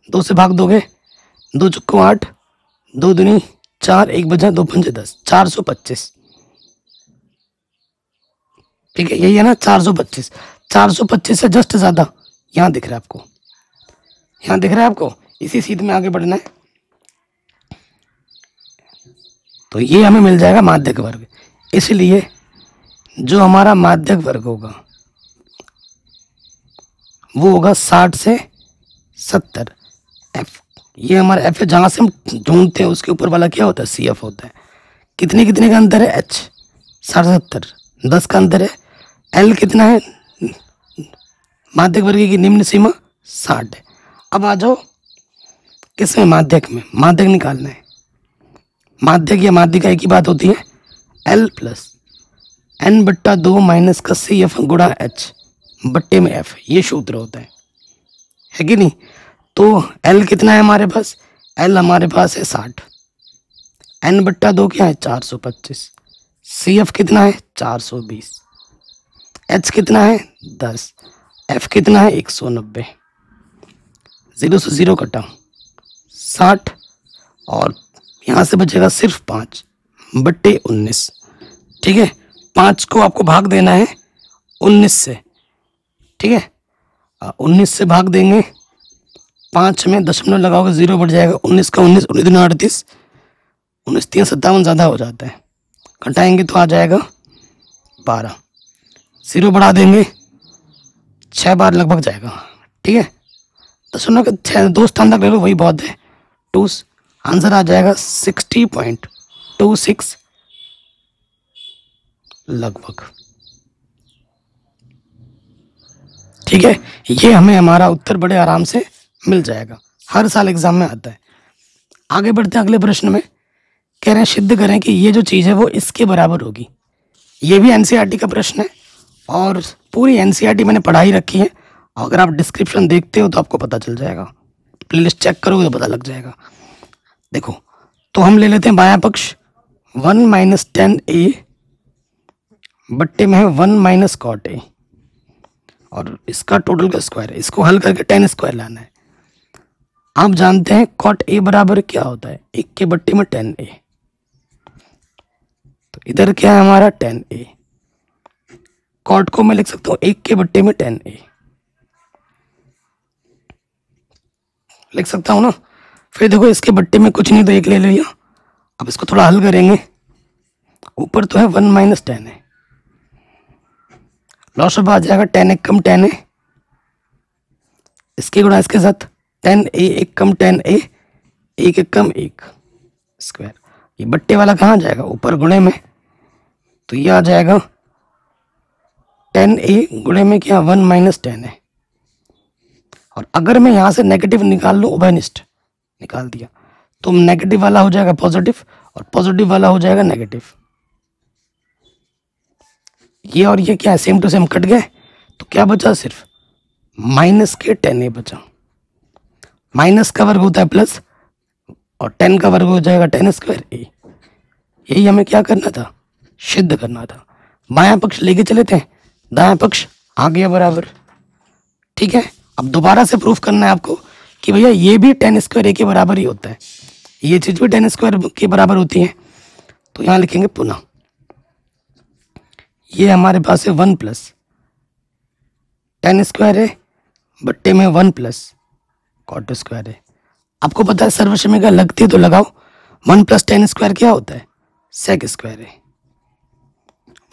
2 से भाग दोगे, 2 चुक्को 8, 2 दूनी 4, 1 बचा 2 पंजे 10, 425, ठीक है। यही है ना 425, 425 से जस्ट ज्यादा यहाँ दिख रहा है आपको, यहाँ दिख रहा है आपको, इसी सीध में आगे बढ़ना है तो ये हमें मिल जाएगा माध्यक वर्ग। इसलिए जो हमारा माध्यक वर्ग होगा वो होगा 60 से 70 एफ, ये हमारा एफ है, जहां से हम ढूंढते हैं उसके ऊपर वाला क्या होता है, सी एफ होता है। कितने कितने का अंतर है, एच 60 70, 10 का अंतर है। एल कितना है, माध्यक वर्ग की निम्न सीमा 60 है। अब आ जाओ किसमें, माध्यक में, माध्यक निकालना है। माध्यक या माध्यिका एक ही बात होती है, एल प्लस n/2 माइनस का सी एफ गुणा एच बट्टे में एफ, ये सूत्र होता है कि नहीं। तो एल कितना है हमारे पास, एल हमारे पास है 60, n/2 क्या है 425, सी एफ कितना है 420, एच कितना है 10, एफ कितना है 190, 0 से 0 कटा 60, और यहाँ से बचेगा सिर्फ 5/19, ठीक है। 5 को आपको भाग देना है 19 से, ठीक है। 19 से भाग देंगे, 5 में दशमलव लगाओगे 0 बढ़ जाएगा, 19 का 19, 19 दूनी 38, 19 3 57 ज़्यादा हो जाता है, घटाएंगे तो आ जाएगा 12, 0 बढ़ा देंगे 6 बार लगभग जाएगा, ठीक है। दशमलव के 2 स्थान तक ले लो, वही बहुत है, 2 आंसर आ जाएगा 60.26 लगभग। ठीक है, ये हमें हमारा उत्तर बड़े आराम से मिल जाएगा, हर साल एग्जाम में आता है। आगे बढ़ते हैं अगले प्रश्न में। कह रहे हैं सिद्ध करें कि ये जो चीज़ है वो इसके बराबर होगी। ये भी एनसीईआरटी का प्रश्न है और पूरी एनसीईआरटी मैंने पढ़ाई रखी है। अगर आप डिस्क्रिप्शन देखते हो तो आपको पता चल जाएगा, प्लेलिस्ट चेक करोगे तो पता लग जाएगा। देखो, तो हम ले लेते हैं बायां पक्ष 1 माइनस 10a बट्टे में है 1 माइनस कॉट ए, और इसका टोटल का स्क्वायर है। इसको हल करके 10 स्क्वायर लाना है। आप जानते हैं कॉट ए बराबर क्या होता है, 1 के बट्टे में 10a। तो इधर क्या है हमारा 10a, कॉट को मैं लिख सकता हूँ 1 के बट्टे में 10a लिख सकता हूँ ना। फिर देखो इसके बट्टे में कुछ नहीं तो 1 ले लिया। अब इसको थोड़ा हल करेंगे, ऊपर तो है 1 माइनस 10 है, लॉस आ जाएगा 10 1 कम 10 है, इसके गुणा इसके साथ 10a 1 कम 10a 1 1 कम 1 स्क्वायर। ये बट्टे वाला कहाँ जाएगा, ऊपर गुणे में, तो ये आ जाएगा 10a गुणे में क्या 1 माइनस 10 है। और अगर मैं यहाँ से नेगेटिव निकाल लूँ, उभयनिष्ठ निकाल दिया, तो नेगेटिव वाला हो जाएगा पॉजिटिव और पॉजिटिव वाला हो जाएगा नेगेटिव। ये और ये क्या है, सेम टू सेम कट गए, तो क्या बचा, सिर्फ माइनस के 10a बचा। माइनस का वर्ग होता है प्लस, और 10 का वर्ग हो जाएगा 10 स्क्वायर a। यही हमें क्या करना था, सिद्ध करना था। बायां पक्ष लेके चले थे, दायां पक्ष आ गया बराबर। ठीक है, अब दोबारा से प्रूफ करना है आपको कि भैया ये भी 10 स्क्वायर ए के बराबर ही होता है, ये चीज भी 10 स्क्वायर के बराबर होती है। तो यहाँ लिखेंगे पुनः, ये हमारे पास है 1 प्लस 10 स्क्वायर है बट्टे में 1 प्लस कॉट स्क्वायर है। आपको पता है सर्वसमीकरण लगती है तो लगाओ। 1 प्लस 10 स्क्वायर क्या होता है, सेक स्क्वायर है।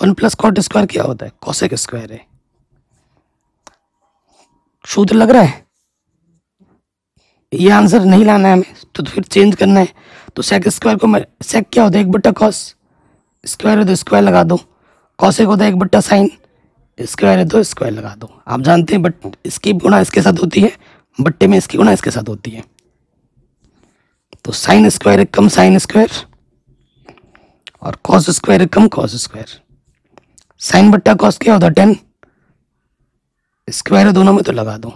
1 प्लस कॉट स्क्वायर क्या होता है, कोसेक स्क्वायर है। सूत्र लग रहा है, ये आंसर नहीं लाना है हमें, तो फिर चेंज करना है। तो सेक स्क्वायर को मैं, सेक क्या होता है 1 बट्टा कॉस, स्क्वायर है तो स्क्वायर लगा दो, कॉसेक होता है 1 बट्टा साइन, स्क्वायर है तो स्क्वायर लगा दो। आप जानते हैं बट इसकी गुणा इसके साथ होती है, बट्टे में इसकी गुणा इसके साथ होती है। तो साइन स्क्वायर है कम साइन स्क्वायर और कॉस स्क्वायर है कम कॉस स्क्वायर। साइन बट्टा कॉस क्या होता है 10, स्क्वायर है दोनों में तो लगा दो।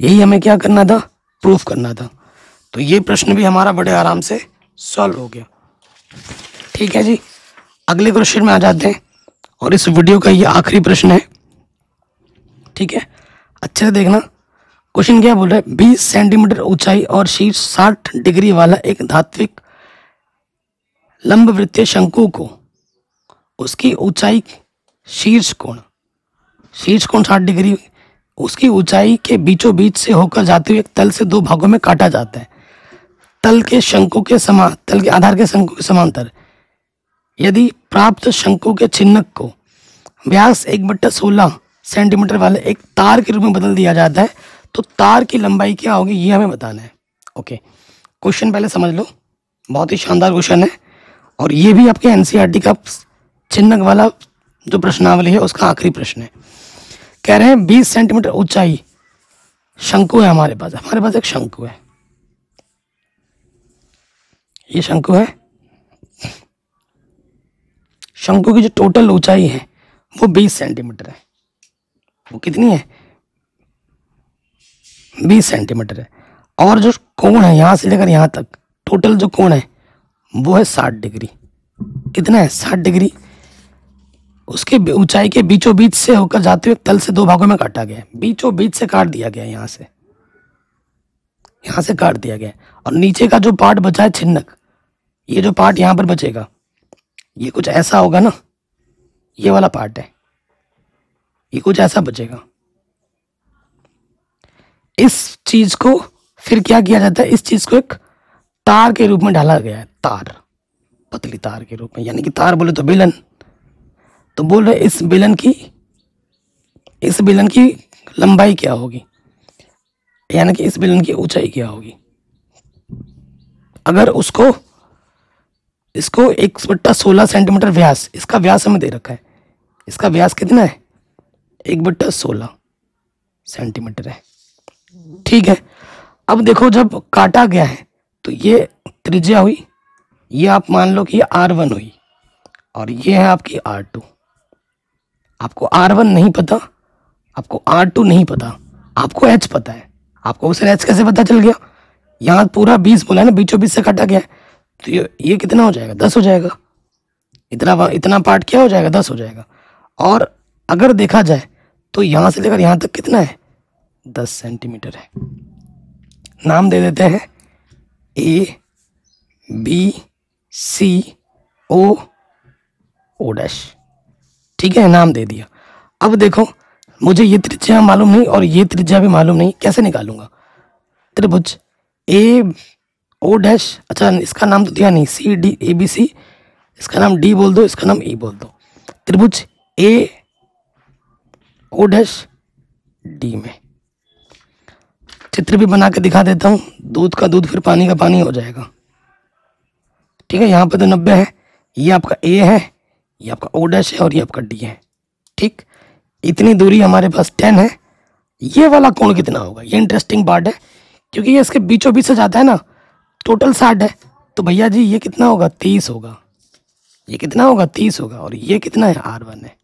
यही हमें क्या करना था, प्रूफ करना था। तो ये प्रश्न भी हमारा बड़े आराम से सॉल्व हो गया। ठीक है जी, अगले क्वेश्चन में आ जाते हैं और इस वीडियो का ये आखिरी प्रश्न है। ठीक है, अच्छे से देखना। क्वेश्चन क्या बोल रहा है, 20 सेंटीमीटर ऊंचाई और शीर्ष 60 डिग्री वाला एक धात्विक लंबवृत्तीय शंकु को उसकी ऊंचाई शीर्ष कोण 60 डिग्री, उसकी ऊंचाई के बीचों बीच से होकर जाते हुए एक तल से 2 भागों में काटा जाता है। तल के शंकु के समान, तल के आधार के शंकु के समांतर यदि प्राप्त शंकु के चिन्हक को व्यास 1/16 सेंटीमीटर वाले एक तार के रूप में बदल दिया जाता है तो तार की लंबाई क्या होगी, ये हमें बताना है। ओके, क्वेश्चन पहले समझ लो, बहुत ही शानदार क्वेश्चन है और ये भी आपके एनसीईआरटी का चिन्हक वाला जो प्रश्नावली है उसका आखिरी प्रश्न है। कह रहे हैं 20 सेंटीमीटर ऊंचाई शंकु है हमारे पास एक शंकु है, ये शंकु है। शंकु की जो टोटल ऊंचाई है वो 20 सेंटीमीटर है। वो कितनी है, 20 सेंटीमीटर है। और जो कोण है यहां से लेकर यहां तक, टोटल जो कोण है वो है 60 डिग्री। कितना है, 60 डिग्री। उसके ऊंचाई के बीचों बीच से होकर जाते हुए तल से 2 भागों में काटा गया है। बीचों बीच से काट दिया गया, यहां से काट दिया गया। और नीचे का जो पार्ट बचा है चिन्हक, ये जो पार्ट यहां पर बचेगा ये कुछ ऐसा होगा ना, ये वाला पार्ट है, ये कुछ ऐसा बचेगा। इस चीज को फिर क्या किया जाता है, इस चीज को एक तार के रूप में डाला गया है, तार, पतली तार के रूप में। यानी कि तार बोले तो बेलन, तो बोल रहे इस बेलन की लंबाई क्या होगी, यानी कि इस बेलन की ऊंचाई क्या होगी। अगर उसको इसको 1/16 सेंटीमीटर व्यास, इसका व्यास हमें दे रखा है, इसका व्यास कितना है 1/16 सेंटीमीटर है। ठीक है, अब देखो जब काटा गया है तो ये त्रिज्या हुई, ये आप मान लो कि ये R1 हुई और ये है आपकी R2। आपको R1 नहीं पता, आपको R2 नहीं पता, आपको H पता है। आपको सर H कैसे पता चल गया, यहाँ पूरा 20 बोला है ना, बीचों बीच से काटा गया है, तो ये कितना हो जाएगा 10 हो जाएगा। इतना पार्ट क्या हो जाएगा 10 हो जाएगा। और अगर देखा जाए तो यहाँ से लेकर यहाँ तक कितना है 10 सेंटीमीटर है। नाम दे देते हैं ABCO ठीक है, नाम दे दिया। अब देखो मुझे ये त्रिज्या मालूम नहीं और ये त्रिज्या भी मालूम नहीं, कैसे निकालूंगा। त्रिभुज AO', अच्छा इसका नाम तो दिया नहीं, CD ABC, इसका नाम D बोल दो, इसका नाम E बोल दो। त्रिभुज AO'D में चित्र भी बना के दिखा देता हूँ, दूध का दूध फिर पानी का पानी हो जाएगा। ठीक है, यहाँ पे तो 90 है, ये आपका A है, ये आपका O' है और ये आपका D है। ठीक, इतनी दूरी हमारे पास 10 है। ये वाला कोण कितना होगा, ये इंटरेस्टिंग पार्ट है, क्योंकि ये इसके बीचों बीच से जाता है ना। टोटल 60 है, तो भैया जी ये कितना होगा 30 होगा, ये कितना होगा 30 होगा, और ये कितना है R1 है।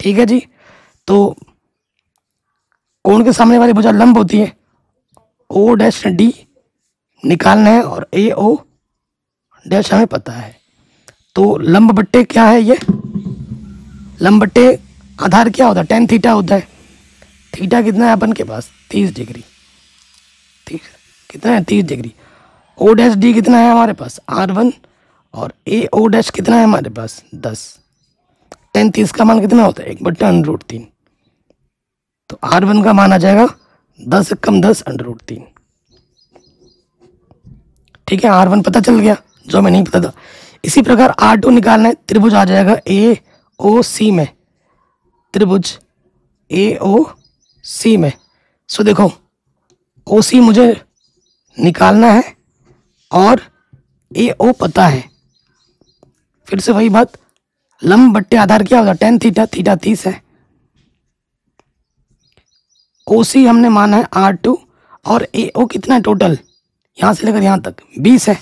ठीक है जी, तो कोण के सामने वाली भुजा लंब होती है, O'D निकालना है और AO' हमें पता है। तो लंब बट्टे क्या है, ये लंब बट्टे आधार क्या होता है tan थीटा होता है। थीटा कितना है अपन के पास 30 डिग्री, ठीक कितना है 30 डिग्री। O'D कितना है हमारे पास R1 और AO' कितना है हमारे पास 10। tan 30 का मान कितना होता है 1/√3, तो R1 का मान आ जाएगा 10 कम 10 √3। ठीक है, R1 पता चल गया जो हमें नहीं पता था। इसी प्रकार R2 निकालना है, त्रिभुज आ जाएगा AOC में, त्रिभुज AOC में। सो देखो OC मुझे निकालना है और AO पता है। फिर से वही बात, लंब बट्टे आधार क्या होगा tan थीटा, थीटा 30 है। OC हमने माना है R2 और AO कितना है टोटल, यहाँ से लेकर यहाँ तक 20 है,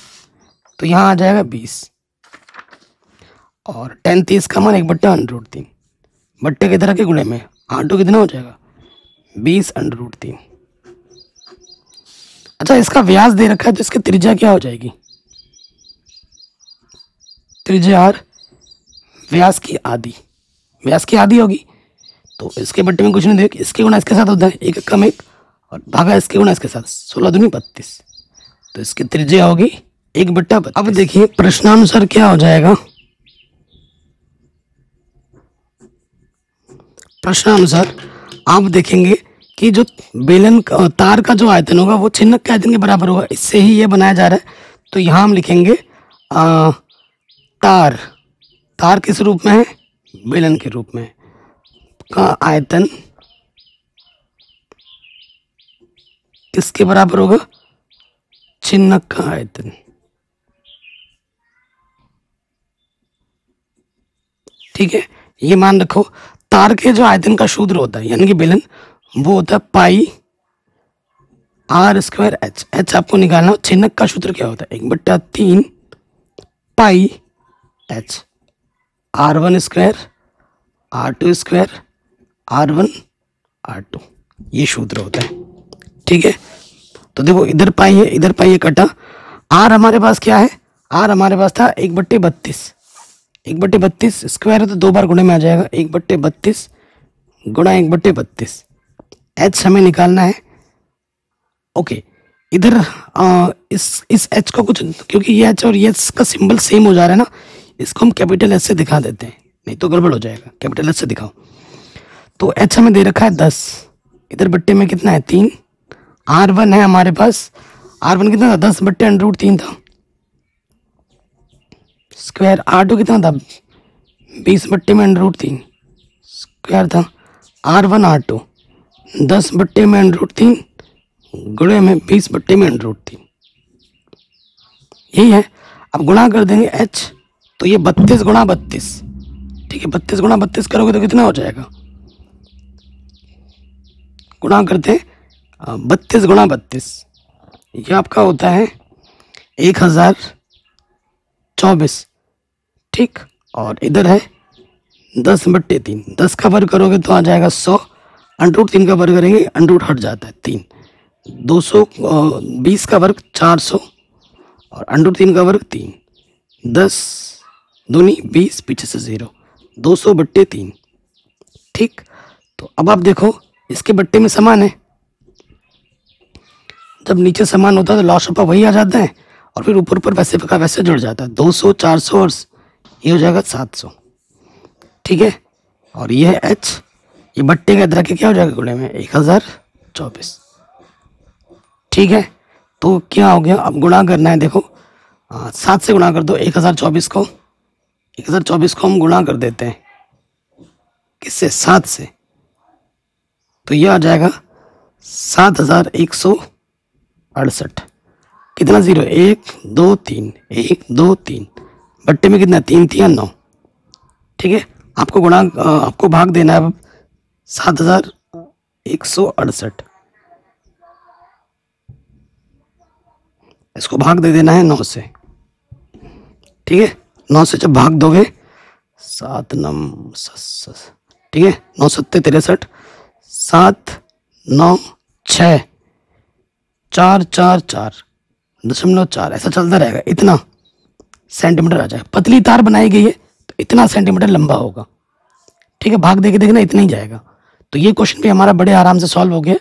तो यहाँ आ जाएगा 20 और tan 30 का मान 1/√3 बट्टे की तरह के गुणे में R2 कितना हो जाएगा 20/√3। अच्छा, इसका व्यास दे रखा है तो इसकी त्रिज्या क्या हो जाएगी, त्रिज्या R व्यास की आधी, व्यास की आधी होगी। तो इसके बट्टे में कुछ नहीं, देख इसके गुणा इसके साथ होता है 1 कम 1 और भागा इसके गुणा इसके साथ 16 दूनी 32, तो इसकी त्रिज्या होगी 1/32। अब देखिए प्रश्नानुसार क्या हो जाएगा, प्रश्नानुसार आप देखेंगे कि जो बेलन तार का जो आयतन होगा वो छिन्नक के आयतन के बराबर होगा, इससे ही ये बनाया जा रहा है। तो यहाँ हम लिखेंगे तार, तार किस रूप में है बेलन के रूप में, का आयतन किसके बराबर होगा छिन्नक का आयतन। ठीक है, ये मान रखो तार के जो आयतन का सूत्र होता है यानी कि बेलन, वो होता है पाई R² H। H आपको निकालना हो, छिन्नक का सूत्र क्या होता है 1/3 पाई H, R1² R2² R1 R2, ये सूत्र होता है। ठीक है, तो देखो इधर पाई है इधर पाई है कटा। R हमारे पास क्या है, R हमारे पास था 1/32, 1/32 स्क्वायर है तो 2 बार गुणे में आ जाएगा 1/32 गुणा 1/32। H हमें निकालना है। ओके, इधर इस H को कुछ, क्योंकि ये H और ये H का सिंबल सेम हो जा रहा है ना, इसको हम कैपिटल H से दिखा देते हैं, नहीं तो गड़बड़ हो जाएगा। कैपिटल H से दिखाओ। तो H हमें दे रखा है 10, इधर बट्टे में कितना है 3, R1 है हमारे पास, R1 कितना था 10/√3 था स्क्वायर, R2 कितना था 20/√3 स्क्वायर था, R1 R2 10/√3 गुणे में 20/√3। यही है। अब गुणा कर देंगे h, तो ये 32 गुणा 32, ठीक है। 32 गुणा 32 करोगे तो कितना हो जाएगा, गुणा करते 32 गुणा 32, ये आपका होता है 1024, ठीक। और इधर है 10/3, 10 का वर्ग करोगे तो आ जाएगा 100, √3 का वर्ग करेंगे √ हट जाता है 3, 220 का वर्ग 400 और √3 का वर्ग 3, 10 दूनी 20, पीछे से 0, 200/3, ठीक। तो अब आप देखो इसके बट्टे में समान है, जब नीचे समान होता है तो लॉस वही आ जाता है और फिर ऊपर ऊपर वैसे का वैसे जुड़ जाता है, 200 400 और ये हो जाएगा 700, ठीक है। और ये है h, ये बट्टे का इधर के क्या हो जाएगा गुणे में 1024, ठीक है। तो क्या हो गया, अब गुणा करना है, देखो 7 से गुणा कर दो 1024 को, 1024 को हम गुणा कर देते हैं किससे, 7 से, तो ये आ जाएगा 7168, कितना 0, 1 2 3, 1 2 3, बट्टे में कितना 3 3 9, ठीक है। आपको भाग देना है अब 7168, इसको भाग दे देना है 9 से, ठीक है। 9 से जब भाग दोगे 7 9, ठीक है, 9 7 63, 7 9 6 4 4 4.4, ऐसा चलता रहेगा, इतना सेंटीमीटर आ जाएगा। पतली तार बनाई गई है तो इतना सेंटीमीटर लंबा होगा, ठीक है। भाग देके देखना इतना ही जाएगा। तो ये क्वेश्चन भी हमारा बड़े आराम से सॉल्व हो गया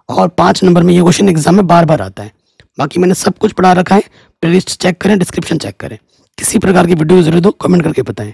और 5 नंबर में ये क्वेश्चन एग्जाम में बार बार आता है। बाकी मैंने सब कुछ पढ़ा रखा है, प्लेलिस्ट चेक करें, डिस्क्रिप्शन चेक करें। किसी प्रकार की वीडियो जरूर दो, कमेंट करके बताएं।